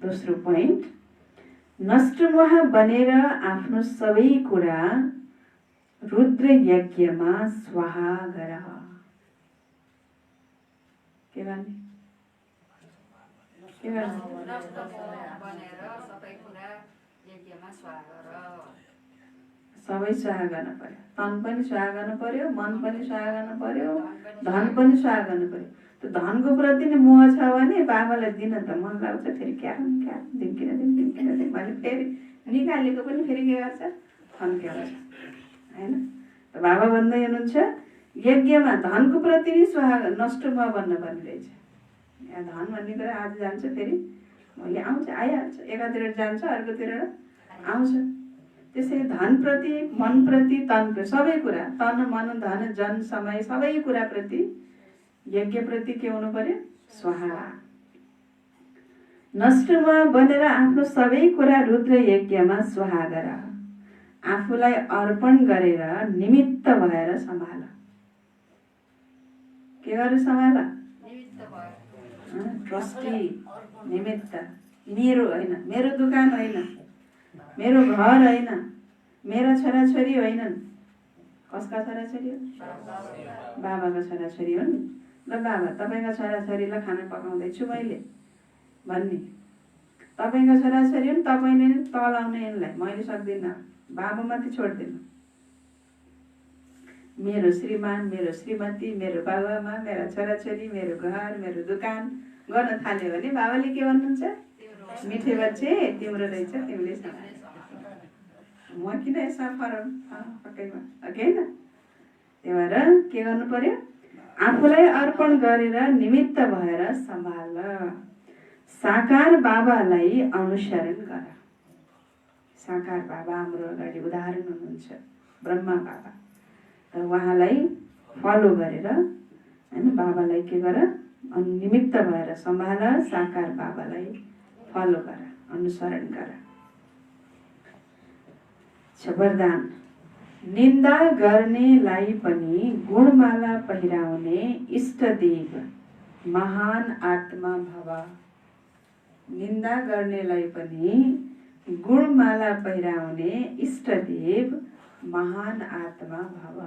दोस्रो पोइन्ट, नष्टमोह बनेर आफ्नो सबै कुरा रुद्र यज्ञमा स्वाहा गर। के भन्ने? के भन्ने? सबै स्वाहा गर्न पर्यो। तन पनि स्वाहा गर्न पर्यो, मन पनि स्वाहा गर्न पर्यो, धन पनि स्वाहा गर्न पर्यो। त्यो धनको प्रति नै मोह छ भने बाबालाई दिन त मन लाग्छ, फेरि क्या दिम भने फेरि निकालेको पनि फेरि के गर्छ? थन्क्याउँछ होइन। त बाबा भन्दै हुनुहुन्छ यज्ञमा धनको प्रति नै स्वाहा, नष्ट बन्न पर्ने रहेछ। यहाँ धन भन्ने कुरा आज जान्छ फेरि भोलि आउँछ, आइहाल्छ, एकातिर जान्छ अर्कोतिर आउँछ। त्यसैले धन प्रति, मन प्रति, तन प्रति, सबै कुरा, तन मन धन जन समय सबै कुरा प्रति, यज्ञ प्रति के हुनु पर्यो? स्वाहा। नष्टमा बनेर आफ्नो सबै कुरा रुद्र यज्ञमा स्वाहा गर। आफूलाई अर्पण गरेर निमित्त भएर सम्हाल। के गरेर सम्हाल? ट्रस्टी, निमित्त। मेरो होइन, मेरो दुकान होइन, मेरो घर होइन, मेरा छोराछोरी होइनन्। कसका छोराछोरी हो? बाबाका छोराछोरी हुन्। ल बाबा, तपाईँका छोराछोरीलाई खाना पकाउँदैछु मैले भन्ने। तपाईँका छोराछोरी हुन्, तपाईँले नै तलाउने यिनलाई, मैले सक्दिनँ। बाबु माथि छोड्दिनु। मेरो श्रीमान, मेरो श्रीमती, मेरो बाबुआमा, मेरा छोराछोरी, मेरो घर, मेरो दोकान गर्न थाल्यो भने बाबाले के भन्नुहुन्छ? मिठे बच्चे तिम्रो रहेछ, तिमीले सम्हाल। म किन यसमा फरम पक्कैमा होइन? त्यही भएर के गर्नु पर्यो? आफूलाई अर्पण गरेर निमित्त भएर सम्हाल। साकार बाबालाई अनुसरण गर। साकार बाबा हाम्रो अगाडि उदाहरण हुनुहुन्छ, ब्रह्मा बाबा। र उहाँलाई फलो गरेर होइन बाबालाई के गर? निमित्त भएर सम्हाल। साकार बाबालाई फलो गर, अनुसरण गर। वरदान। निन्दा गर्नेलाई पनि गुणमाला पहिराउने इष्टदेव महान आत्मा भव। निन्दा गर्नेलाई पनि गुणमाला पहिराउने इष्टदेव महान आत्मा भव।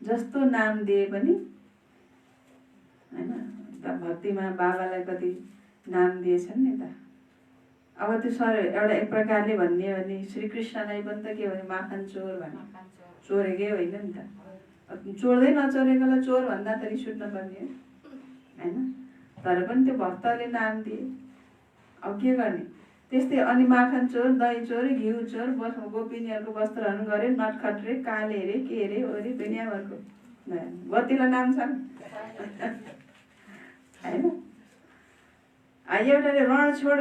जस्तो नाम दिए पनि होइन, भक्तिमा बाबालाई कति नाम दिएछन् नि त। अब त्यो सर एउटा एक प्रकारले भन्ने हो भने श्रीकृष्णलाई पनि त के भने माखन चोर भने चोरेकै होइन नि त। चोर्दै नचोरेकोलाई चोर भन्दा त रिस उठ्न पर्ने हो होइन। तर पनि त्यो भक्तले नाम दिए, अब के गर्ने? त्यस्तै अनि माखन चोर, दही चोर, घिउ चोर, गोपिनीहरूको वस्त्रहरण गरे, नटखट रे, काले रे, के रे ओरे दुनियाँभरको गतिलाई नाम छन् होइन। एउटाले रणछोड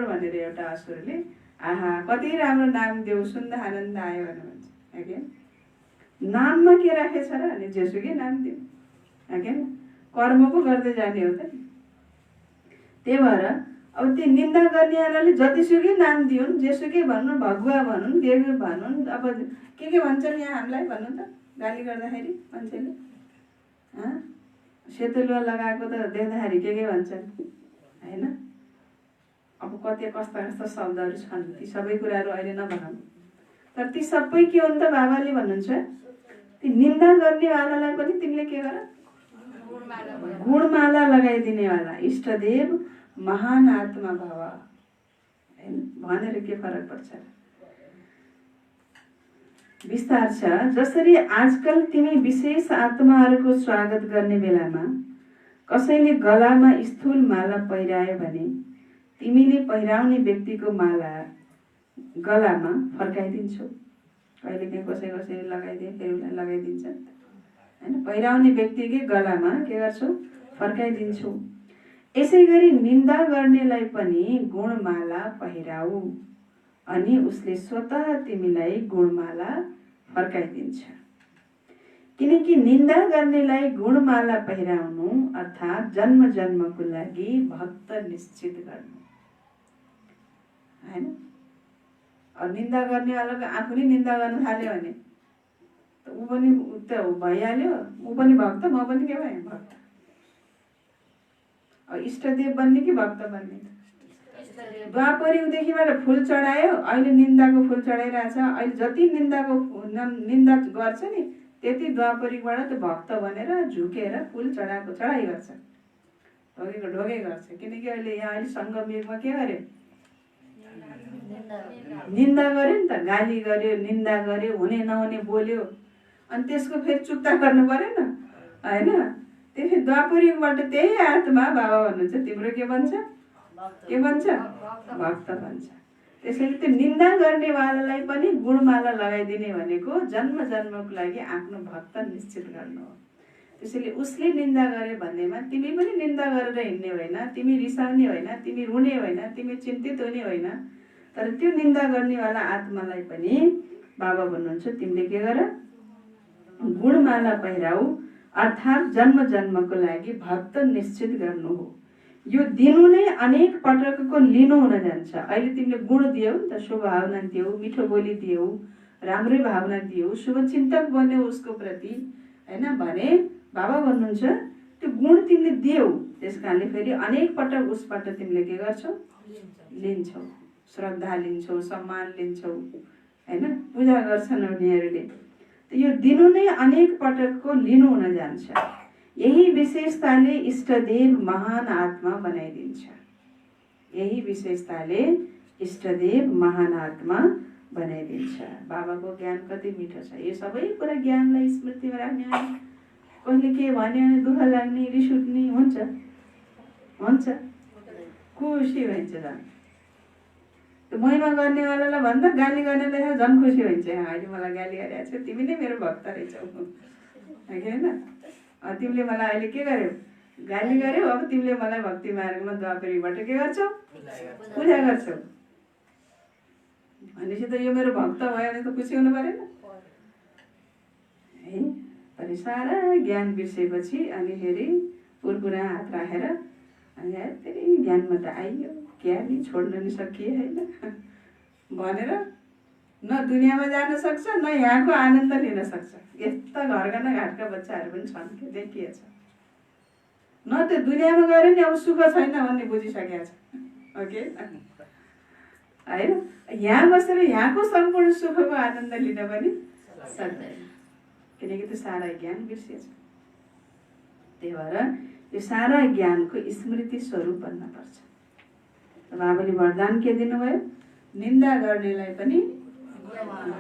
भनेर एउटा असुरले आहा कति राम्रो नाम देऊ, सुन्दा आनन्द आयो भनेर भन्छ। नाममा के राखेछ र अनि जेसुकै नाम दियो होइन, कर्म पो गर्दै जाने हो त नि। त्यही भएर अब त्यो निन्दा गर्नेवालाले जतिसुकै नाम दिउन्, जेसुकै भन्नु, भगुवा भनुन्, देवी भनुन्, अब के भन्छन् यहाँ हामीलाई भन्नु त? गाली गर्दाखेरि मान्छेले सेतो लुगा लगाएको त देख्दाखेरि के भन्छन् होइन। अब कति कस्ता कस्ता शब्दहरू छन्, ती सबै कुराहरू अहिले नभनौँ। तर ती सबै के हो नि त? बाबाले भन्नुहुन्छ ती निन्दा गर्नेवालालाई पनि तिमीले के गर? गुणमाला लगाइदिनेवाला इष्टदेव महान आत्मा भव होइन भनेर के फरक पर्छ? विस्तार छ। जसरी आजकल तिमी विशेष आत्माहरूको स्वागत गर्ने बेलामा कसैले गलामा स्थूल माला पहिरायो भने तिमीले पहिराउने व्यक्तिको माला गलामा फर्काइदिन्छौ। कहिलेकाहीँ कसैले लगाइदिए फेरि उसलाई लगाइदिन्छ होइन। पहिराउने व्यक्तिकै गलामा के गर्छौ? फर्काइदिन्छौ। यसै गरी निन्दा गर्नेलाई पनि गुणमाला पहिराऊ अनि उसले स्वतः तिमीलाई गुणमाला फर्काइदिन्छ। किनकि निन्दा गर्नेलाई गुणमाला पहिराउनु अर्थात् जन्म जन्मको लागि भक्त निश्चित गर्नु होइन। अब निन्दा गर्नेवालाको आफूले निन्दा गर्न थाल्यो भने त ऊ पनि त भइहाल्यो, ऊ पनि भक्त, म पनि के भएँ? भक्त। अब इष्टदेव बन्ने कि भक्त बन्ने? द्वापर युगदेखिबाट फुल चढायो, अहिले निन्दाको फुल चढाइरहेछ। अहिले जति निन्दा गर्छ नि त्यति द्वापरिकबाट त भक्त भनेर झुकेर फुल चढाएको चढाइ गर्छ, ढोगेको ढोगे गर्छ। किनकि अहिले सङ्गम युगमा के गर्यो? निन्दा गर्यो नि त, गाली गर्यो, निन्दा गर्यो, हुने नहुने बोल्यो, अनि त्यसको फेरि चुक्ता गर्नु पर्यो नि होइन। त्यसै द्वापर युगबाट त्यही आत्मा बाबा भन्नुहुन्छ तिम्रो के भन्छ? के भन्छ? भक्त भन्छ। त्यसैले त्यो निन्दा गर्नेवालालाई पनि गुणमाला लगाइदिने भनेको जन्म जन्मको लागि आफ्नो भक्त निश्चित गर्नु हो। त्यसैले उसले निन्दा गर्यो भन्दैमा तिमी पनि निन्दा गरेर हिँड्ने होइन, तिमी रिसाउने होइन, तिमी रुने होइन, तिमी चिन्तित हुने होइन। तर त्यो निन्दा गर्नेवाला आत्मालाई पनि बाबा भन्नुहुन्छ तिमीले के गर? गुणमाला पहिराऊ अर्थात् जन्म जन्मको लागि भक्त निश्चित गर्नु हो। यो दिनु नै अनेक पटकको लिनु हुन जान्छ। अहिले तिमीले गुण दियौ नि त, शुभ भावना दियौ, मिठो बोली दियौ, राम्रै भावना दियौ, शुभचिन्तक बन्यौ उसको प्रति होइन भने बाबा भन्नुहुन्छ त्यो गुण तिमीले दियौ, त्यस कारणले फेरि अनेक पटक उसबाट तिमीले के गर्छौ? लिन्छौ, श्रद्धा लिन्छौ, सम्मान लिन्छौ होइन, पूजा गर्छन् उनीहरूले। यो दिनु नै अनेक पटकको लिनु हुन जान्छ। यही विशेषताले इष्टदेव महान आत्मा बनाइदिन्छ। यही विशेषताले इष्टदेव महान आत्मा बनाइदिन्छ। बाबाको ज्ञान कति मिठो छ। यो सबै कुरा ज्ञानलाई स्मृतिमा राख्ने अनि कहिले के भन्यो भने दुःख लाग्ने, रिस उठ्ने हुन्छ हुन्छ खुसी भइन्छ झन्। त्यो महिमा गर्नेवालालाई भन्दा गाली गर्नेलाई झन् खुसी हुन्छ। अहिले मलाई गाली गरिरहेको छ, तिमी नै मेरो भक्त रहेछौ होइन। तिमीले मलाई अहिले के गर्यौ, गाली गर्यौ, अब तिमीले मलाई भक्ति मार्गमा द्वापरीबाट के गर्छौ, पूजा गर्छौ भनेपछि त यो मेरो भक्त भयो भने त खुसी हुनु परेन है। अनि सारा ज्ञान बिर्सेपछि अनि फेरि पुरपुरा हात राखेर अनि फेरि ज्ञानमा त आइयो, क्या नि छोड्न नि सकिए होइन भनेर न दुनियाँमा जान सक्छ न यहाँको आनन्द लिन सक्छ। यस्ता घरगाना घाटका बच्चाहरू पनि छन् के देखिएछ। न त्यो दुनियाँमा गएर नि अब सुख छैन भन्ने बुझिसकेको छ ओके होइन। यहाँ बसेर यहाँको सम्पूर्ण सुखको आनन्द लिन पनि सक्दैन किनकि त्यो सारा ज्ञान बिर्सिएछ। त्यही भएर यो सारा ज्ञानको स्मृति स्वरूप बन्न पर्छ। बाबाले वरदान के दिनुभयो, निन्दा गर्नेलाई पनि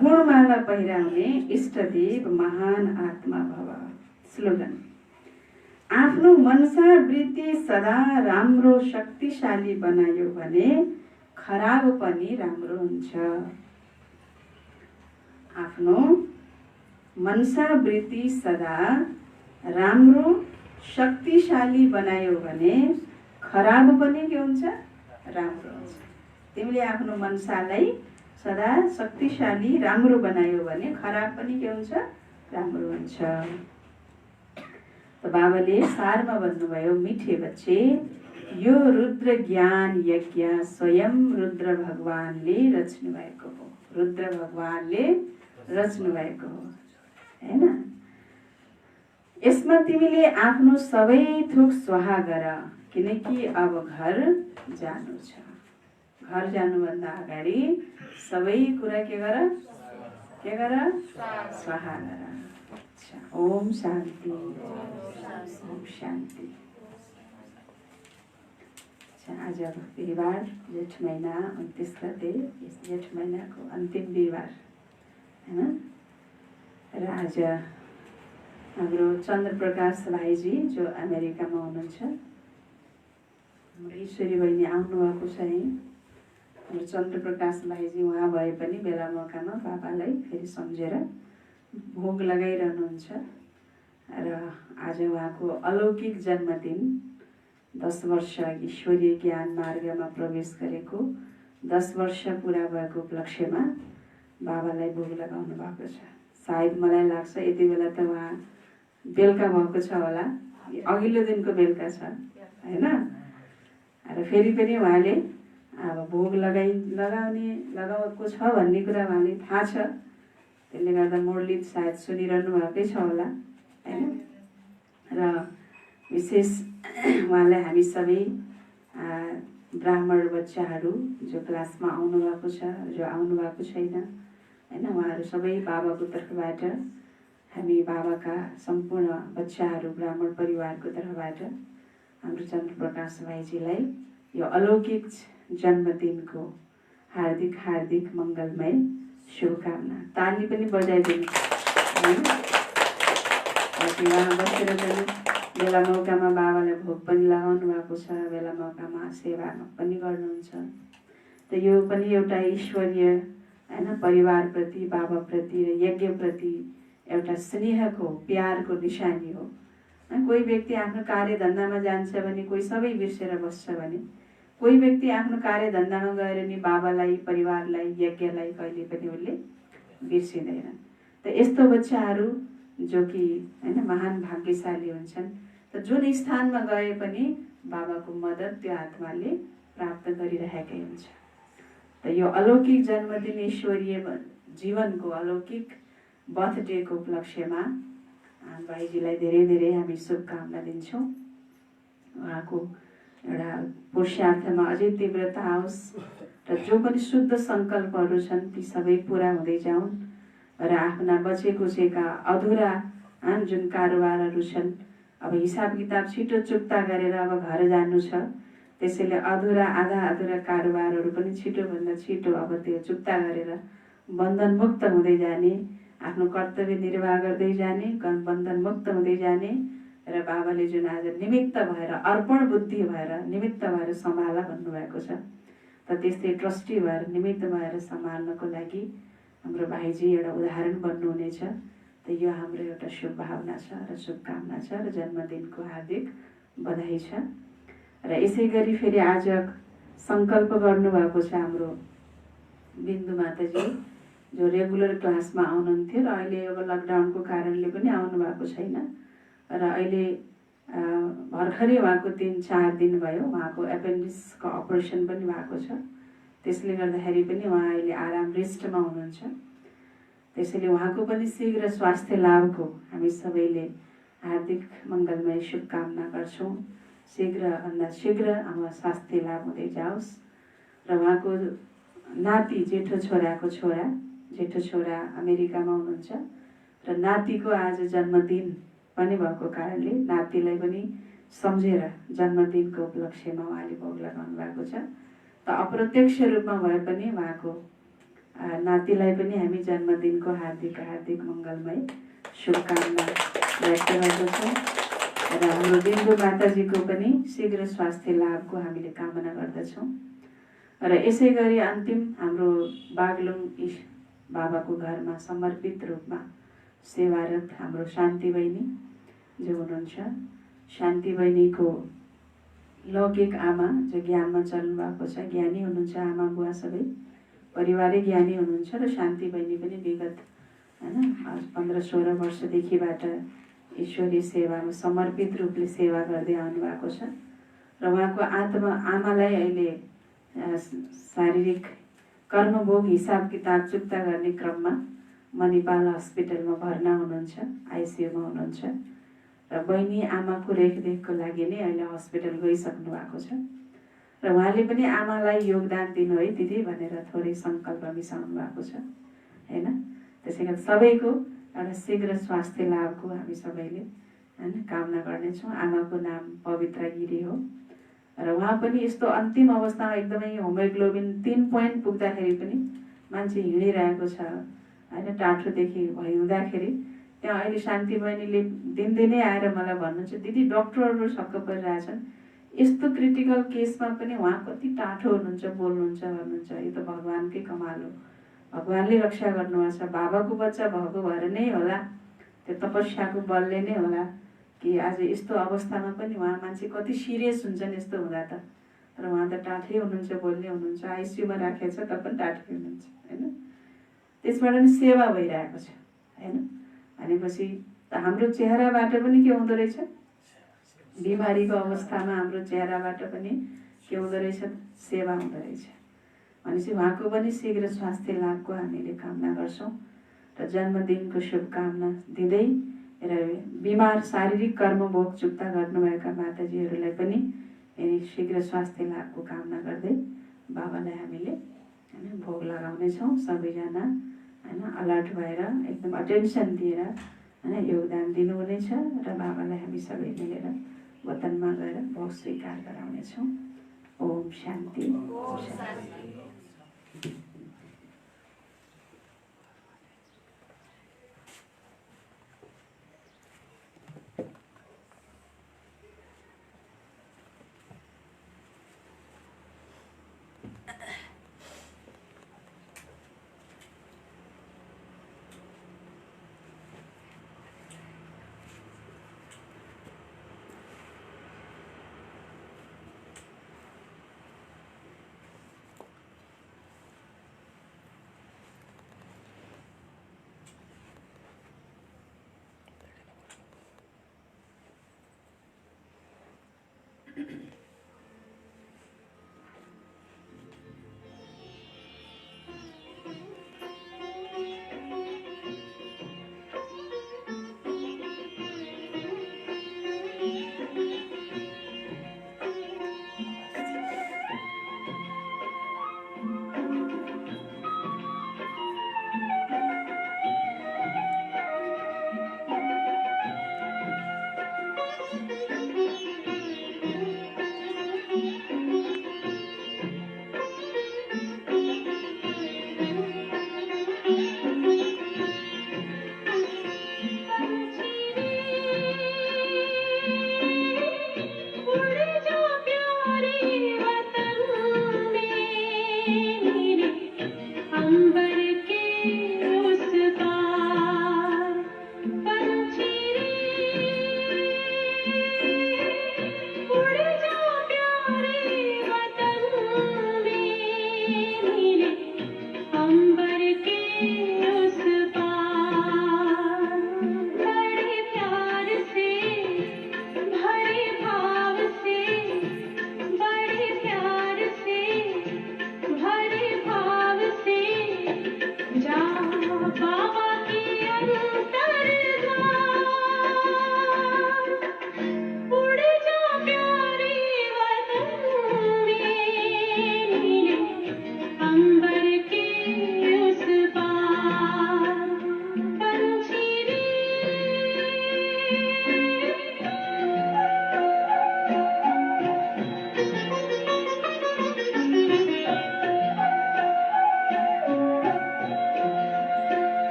गुणमाला पहिराउने इष्टदेव महान आत्मा भव। स्लोगन, आफ्नो मनसा वृत्ति सदा राम्रो शक्तिशाली बनायो भने खराब पनि राम्रो हुन्छ। आफ्नो मनसा वृत्ति सदा राम्रो शक्तिशाली बनायो भने खराब पनि के हुन्छ, राम्रो हुन्छ। तिमीले आफ्नो मनसालाई सदा शक्तिशाली राम्रो बनायो भने खराब पनि के हुन्छ, राम्रो हुन्छ। तो बाबाले सारमा भन्नुभयो, मिठे बच्चे यो रुद्र ज्ञान यज्ञ स्वयं रुद्र भगवानले रच्नु भएको हो। रुद्र भगवानले रच्नु भएको हो हैन। यसमा तिमीले आफ्नो सबै थोक स्वाहा गर किनकि अब घर जानु छ। घर जानुभन्दा अगाडि सबै कुरा के गर, स्वाहा गर। अच्छा, ओम शान्ति, ओम शान्ति। आज बिहिबार जेठ महिना 29 गते, जेठ महिनाको अन्तिम बिहिबार हैन। र आज हाम्रो चन्द्रप्रकाश भाइजी जो अमेरिकामा हुनुहुन्छ, हाम्रो ईश्वरी बहिनी आउनुभएको छ है। हाम्रो चन्द्रप्रकाश भाइजी उहाँ भए पनि बेला मौकामा बाबालाई फेरि सम्झेर भोग लगाइरहनुहुन्छ। र आज उहाँको अलौकिक जन्मदिन, 10 वर्ष ईश्वरीय ज्ञान मार्गमा प्रवेश गरेको 10 वर्ष पुरा भएको उपलक्ष्यमा बाबालाई भोग लगाउनु भएको छ। सायद मलाई लाग्छ यति बेला त उहाँ बेलुका भएको छ होला, अघिल्लो दिनको बेलुका छ हैन। र फेरि पनि उहाँले अब भोग लगाएको छ भन्ने कुरा उहाँले थाहा छ। त्यसले गर्दा मुरली सायद सुनिरहनु भएकै छ होला हैन। र विशेष उहाँलाई हामी सबै ब्राह्मण बच्चाहरू जो क्लासमा आउनु भएको छ, जो आउनु भएको छैन हैन, उहाँहरू सबै बाबाको तर्फबाट, हामी बाबाका सम्पूर्ण बच्चाहरू ब्राह्मण परिवारको तर्फबाट हाम्रो चन्द्रप्रकाश भाइजीलाई यो अलौकिक जन्मदिनको हार्दिक हार्दिक मङ्गलमय शुभकामना। ताली पनि बजाइदिनु हैन। उहाँ बसेर पनि बेला मौकामा बाबालाई भोग पनि लगाउनु भएको छ, बेला मौकामा सेवा पनि गर्नुहुन्छ। त यो पनि एउटा ईश्वरीय हैन, परिवारप्रति, बाबाप्रति र यज्ञप्रति एउटा स्नेहको, प्यारको निशानी हो। कोही व्यक्ति आफ्नो कार्यधन्दामा जान्छ भने कोही सबै बिर्सेर बस्छ भने, कोही व्यक्ति आफ्नो कार्यधन्दामा गएर नि बाबालाई, परिवारलाई, यज्ञलाई कहिले पनि उसले बिर्सिँदैन। त यस्तो बच्चाहरू जो कि हैन महान भाग्यशाली हुन्छन्। त जुन स्थानमा गए पनि बाबाको मद्दत त्यो आत्माले प्राप्त गरिरहेकै हुन्छ। त यो अलौकिक जन्मदिन, ईश्वरीय जीवनको अलौकिक बर्थडेको उपलक्ष्यमा भाइजीलाई धेरै धेरै हामी शुभकामना दिन्छौँ। उहाँको एउटा पुरुषार्थमा अझै तीव्रता आओस् र जो पनि शुद्ध सङ्कल्पहरू छन् ती सबै पुरा हुँदै जाउन् र आफ्ना बचेकुचेका अधुरा जुन कारोबारहरू छन्, अब हिसाब किताब छिटो चुक्ता गरेर अब घर जानु छ त्यसैले अधुरा आधा अधुरा कारोबारहरू पनि छिटोभन्दा छिटो अब त्यो चुक्ता गरेर बन्धनमुक्त हुँदै जाने, आफ्नो कर्तव्य निर्वाह गर्दै जाने, बन्धनमुक्त हुँदै जाने र बाबाले जुन आज निमित्त भएर अर्पण बुद्धि भएर निमित्त भएर सम्हाल भन्नुभएको छ, त त्यस्तै ट्रस्टी भएर निमित्त भएर सम्हाल्नको लागि हाम्रो भाइजी एउटा उदाहरण बन्नुहुनेछ। त यो हाम्रो एउटा शुभ भावना छ र शुभकामना छ र जन्मदिनको हार्दिक बधाई छ। र यसै गरी फेरि आज सङ्कल्प गर्नुभएको छ हाम्रो बिन्दु माताजी, जो रेगुलर क्लासमा आउनुहुन्थ्यो र अहिले अब लकडाउनको कारणले पनि आउनु भएको छैन र अहिले भर्खरै उहाँको 3-4 दिन भयो, उहाँको एपेन्डिक्सको अपरेसन पनि भएको छ। त्यसले गर्दाखेरि पनि उहाँ अहिले आराम रेस्टमा हुनुहुन्छ। त्यसैले उहाँको पनि शीघ्र स्वास्थ्य लाभको हामी सबैले हार्दिक मङ्गलमय शुभकामना गर्छौँ। शीघ्रभन्दा शीघ्र उहाँ स्वास्थ्य लाभ हुँदै जाओस् र उहाँको नाति जेठो छोरा अमेरिकामा हुनुहुन्छ र नातिको आज जन्मदिन पनि भएको कारणले नातिलाई पनि सम्झेर जन्मदिनको उपलक्ष्यमा उहाँले भोग लगाउनु भएको छ। त अप्रत्यक्ष रूपमा भए पनि उहाँको नातिलाई पनि हामी जन्मदिनको हार्दिक हार्दिक मङ्गलमय शुभकामना व्यक्त गर्दछौँ र हाम्रो बिन्दु माताजीको पनि शीघ्र स्वास्थ्य लाभको हामीले कामना गर्दछौँ। र यसै गरी अन्तिम हाम्रो बागलुङ बाबाको घरमा समर्पित रूपमा सेवारत हाम्रो शान्ति बहिनी जो हुनुहुन्छ, शान्ति बहिनीको लौकिक आमा जो ज्ञानमा चल्नु भएको छ, ज्ञानी हुनुहुन्छ, आमा बुवा सबै परिवारै ज्ञानी हुनुहुन्छ र शान्ति बहिनी पनि विगत 15-16 वर्षदेखिबाट ईश्वरीय सेवामा समर्पित रूपले सेवा गर्दै आउनु भएको छ र उहाँको आमालाई अहिले शारीरिक कर्मभोग हिसाब किताब चुक्ता गर्ने क्रममा मणिपाल हस्पिटलमा भर्ना हुनुहुन्छ, आइसियूमा हुनुहुन्छ र बहिनी आमाको रेखदेखको लागि नै अहिले हस्पिटल गइसक्नु भएको छ र उहाँले पनि आमालाई योगदान दिनु है दिदी भनेर थोरै सङ्कल्प मिसाउनु भएको छ हैन। त्यसै कारण सबैको एउटा शीघ्र स्वास्थ्य लाभको हामी सबैले हैन कामना गर्नेछौँ। आमाको नाम पवित्रा गिरी हो र उहाँ पनि यस्तो अन्तिम अवस्थामा एकदमै होमोग्लोबिन 3 पोइन्ट पुग्दाखेरि पनि मान्छे हिँडिरहेको छ हैन, टाठोदेखि हुँदाखेरि त्यहाँ अहिले शान्ति बहिनीले दिनदिनै आएर मलाई भन्नुहुन्छ, दिदी डक्टरहरू छक्क परिरहेछन्, यस्तो क्रिटिकल केसमा पनि उहाँ कति टाठो हुनुहुन्छ, बोल्नुहुन्छ भन्नुहुन्छ। यो त भगवानकै कमाल हो, भगवानले रक्षा गर्नुभएको छ। बाबाको बच्चा भएको भएर नै होला, त्यो तपस्याको बलले नै होला कि आज यस्तो अवस्थामा पनि उहाँ मान्छे कति सिरियस हुन्छन् यस्तो हुँदा त, तर उहाँ त टाठै हुनुहुन्छ, बोल्ने हुनुहुन्छ, आइसियूमा राखेको छ त पनि टाठै हुनुहुन्छ हैन। त्यसबाट नि सेवा भइरहेको छ हैन। भनेपछि हाम्रो चेहराबाट पनि के हुँदो रहेछ, बिमारीको अवस्थामा हाम्रो चेहराबाट पनि के हुँदो रहेछ, सेवा हुँदो रहेछ। भनेपछि उहाँको पनि शीघ्र स्वास्थ्य लाभको हामीले कामना गर्छौँ र जन्मदिनको शुभकामना दिँदै र बिमार शारीरिक कर्मभोग चुक्ता गर्नुभएका माताजीहरूलाई पनि शीघ्र स्वास्थ्य लाभको कामना गर्दै बाबालाई हामीले हैन भोग लगाउनेछौँ। सबैजना हैन अलर्ट भएर एकदम अटेन्सन दिएर हैन योगदान दिनुहुनेछ र बाबालाई हामी सबै मिलेर वतनमा गएर भोग स्वीकार गराउनेछौँ। ओम शान्ति।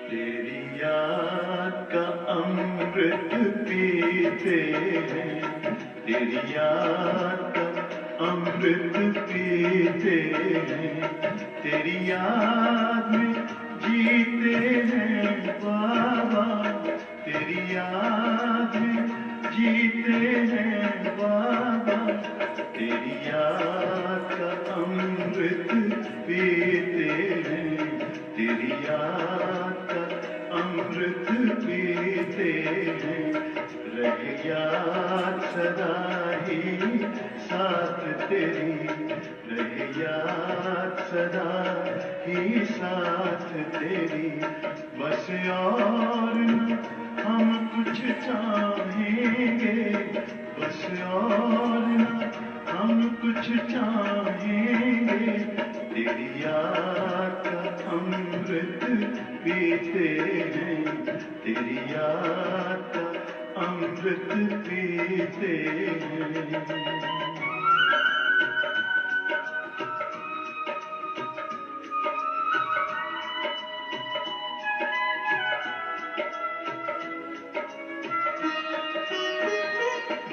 तेरी याद का अमृत पीते हैं, तेरी याद का अमृत पीते हैं, तेरी याद में जीते हैं बाबा, तेरी याद में जीते हैं बाबा, तेरी याद का अमृत पीते हैं, तेरी याद का अमृत पीते हैं, रहे याद सदा ही साथ तेरी, रहे याद सदा ही साथ तेरी, बस और न हम कुछ चाहेंगे, बस और न हम कुछ चाहेंगे, तेरी याद का अमृत पीते हैं, तेरी याद का अमृत पीते हैं।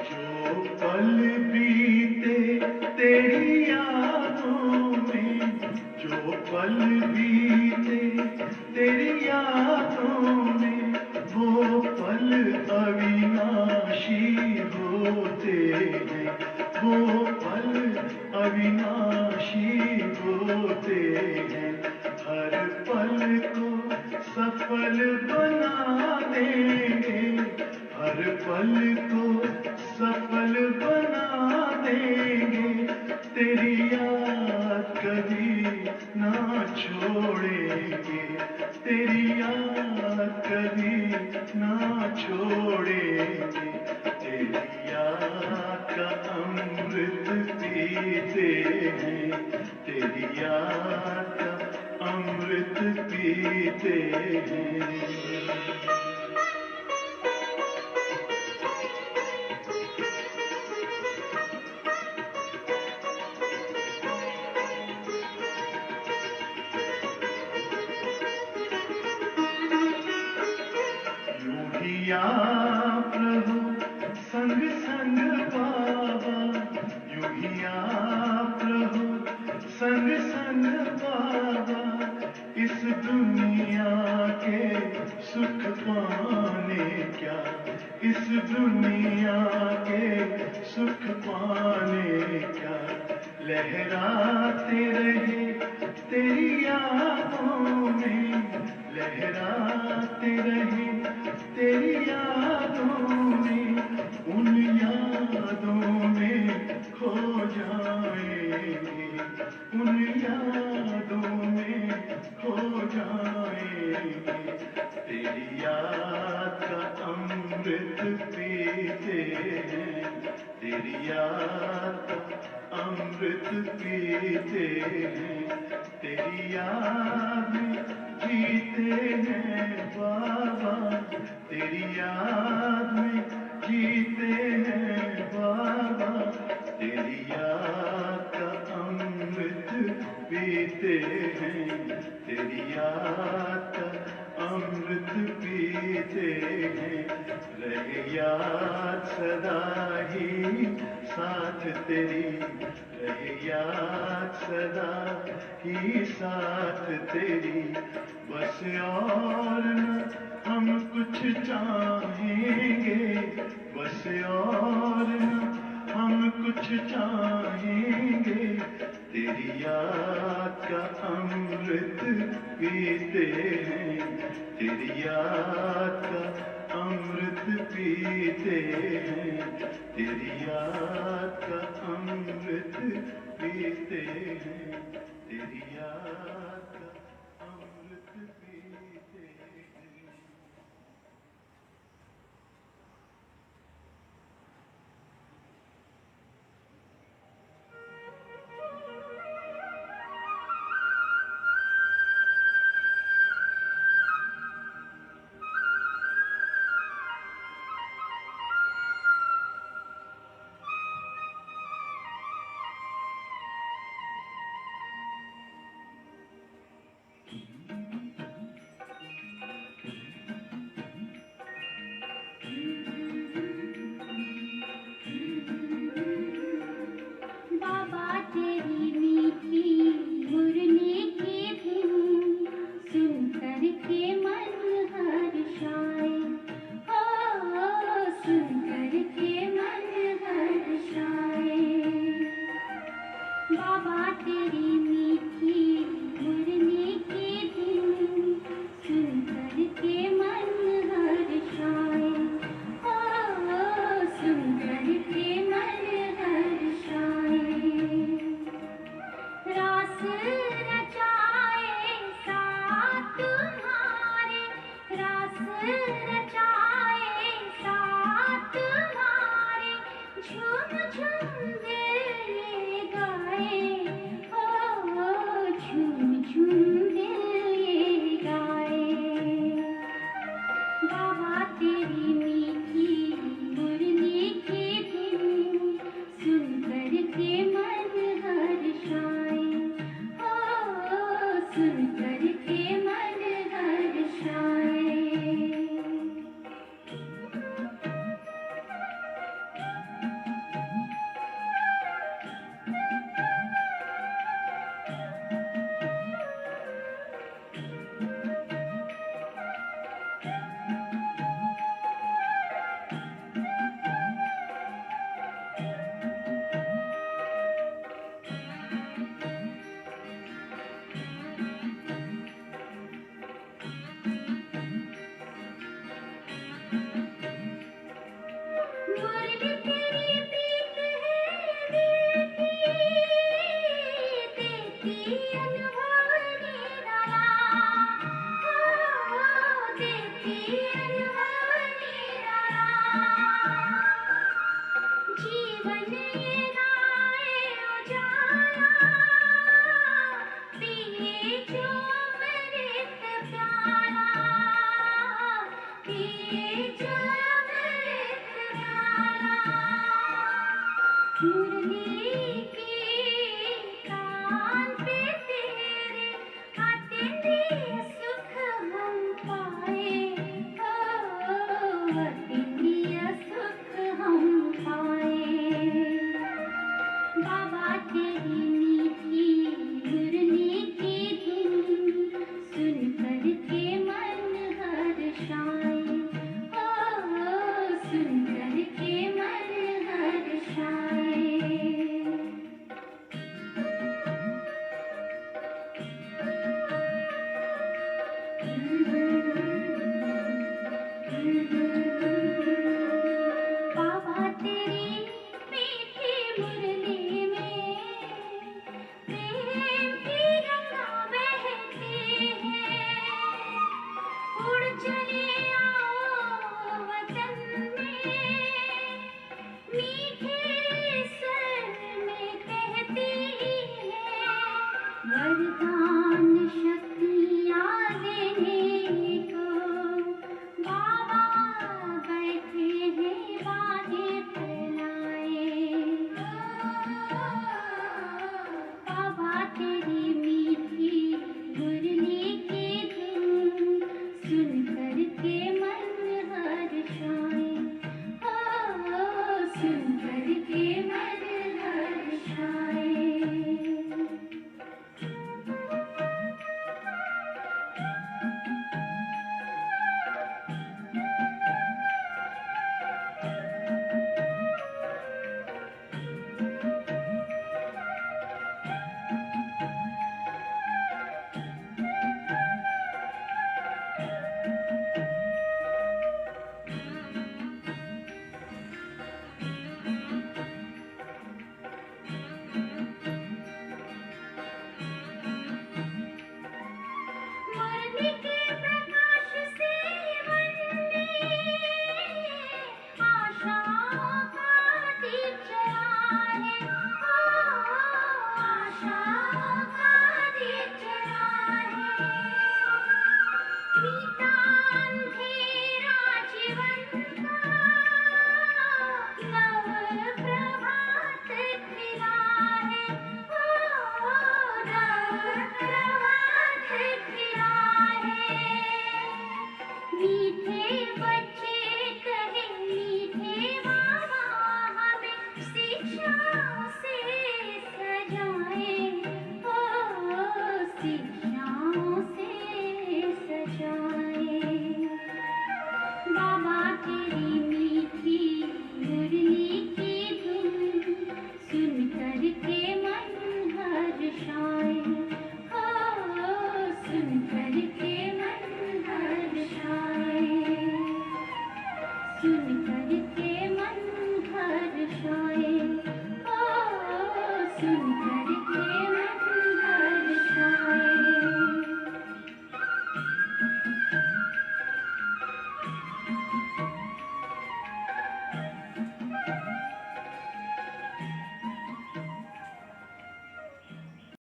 जो पल बीते तेरी यादों में, जो पल बीते तेरी यादों में, वो पल अविनाशी होते हैं, वो पल अविनाशी होते हैं, हर पल को सफल बना देंगे, हर पल को सफल बना देंगे, तेरी याद कभी ना छोड़ेंगे, तेरी याद कभी ना छोड़ेंगे, तेरी याद का अमृत पीते हैं, तेरी याद का अमृत पीते हैं। यूं ही आप रहो संग संग बाबा, यूं ही आप रहो संग संग बाबा, इस दुनिया के सुख पाने क्या, इस दुनिया के सुख पाने क्या, लहराते रहे तेरी यादों में, लहराते रहे तेरी यादों में, उन यादों में खो जाएंगे, उन यादों में खो जाएंगे, तेरी याद का अमृत पीते हैं, तेरी याद का अमृत पीते हैं, तेरी याद में जीते हैं बाबा, तेरी याद में जीते हैं बाबा, तेरी याद का अमृत पीते हैं, तेरी याद का अमृत पीते हैं, रहे याद सदा ही साथ तेरी, रहे याद सदा ही साथ तेरी, बस और न हम कुछ चाहेंगे, बस और न हम कुछ चाहेंगे, तेरी याद का अमृत पीते हैं, तेरी याद का अमृत पीते हैं, तेरी याद का अमृत पीते हैं, तेरी याद का अमृत पीते हैं।
अतिथि सुख हम पाए। बाबा तेरी मीठी मुरली की धुन सुन कर के मन हर्षाए। सुन कर के मन हर्षाए। बाबा तेरी मीठी मुरली में प्रेम की गंगा बहती है। उड़ चले आओ वतन में, मीठे स्वर में कहती है। वरदान शक्तियाँ देने को बाबा बैठे हैं बाजे फैलाए। बाबा तेरी मीठी मुरली की धुन सुन कर के मन हर्षाए। सुन कर के मन हर्षाए। मुरली के प्रकाश से मन में आशाओं का दीप जला है। आशाओं का दीप जला है। मीठा अंधेरा जीवन का नव प्रभात खिला है। नव प्रभात खिला है। मीठे बच्चे कहे मीठे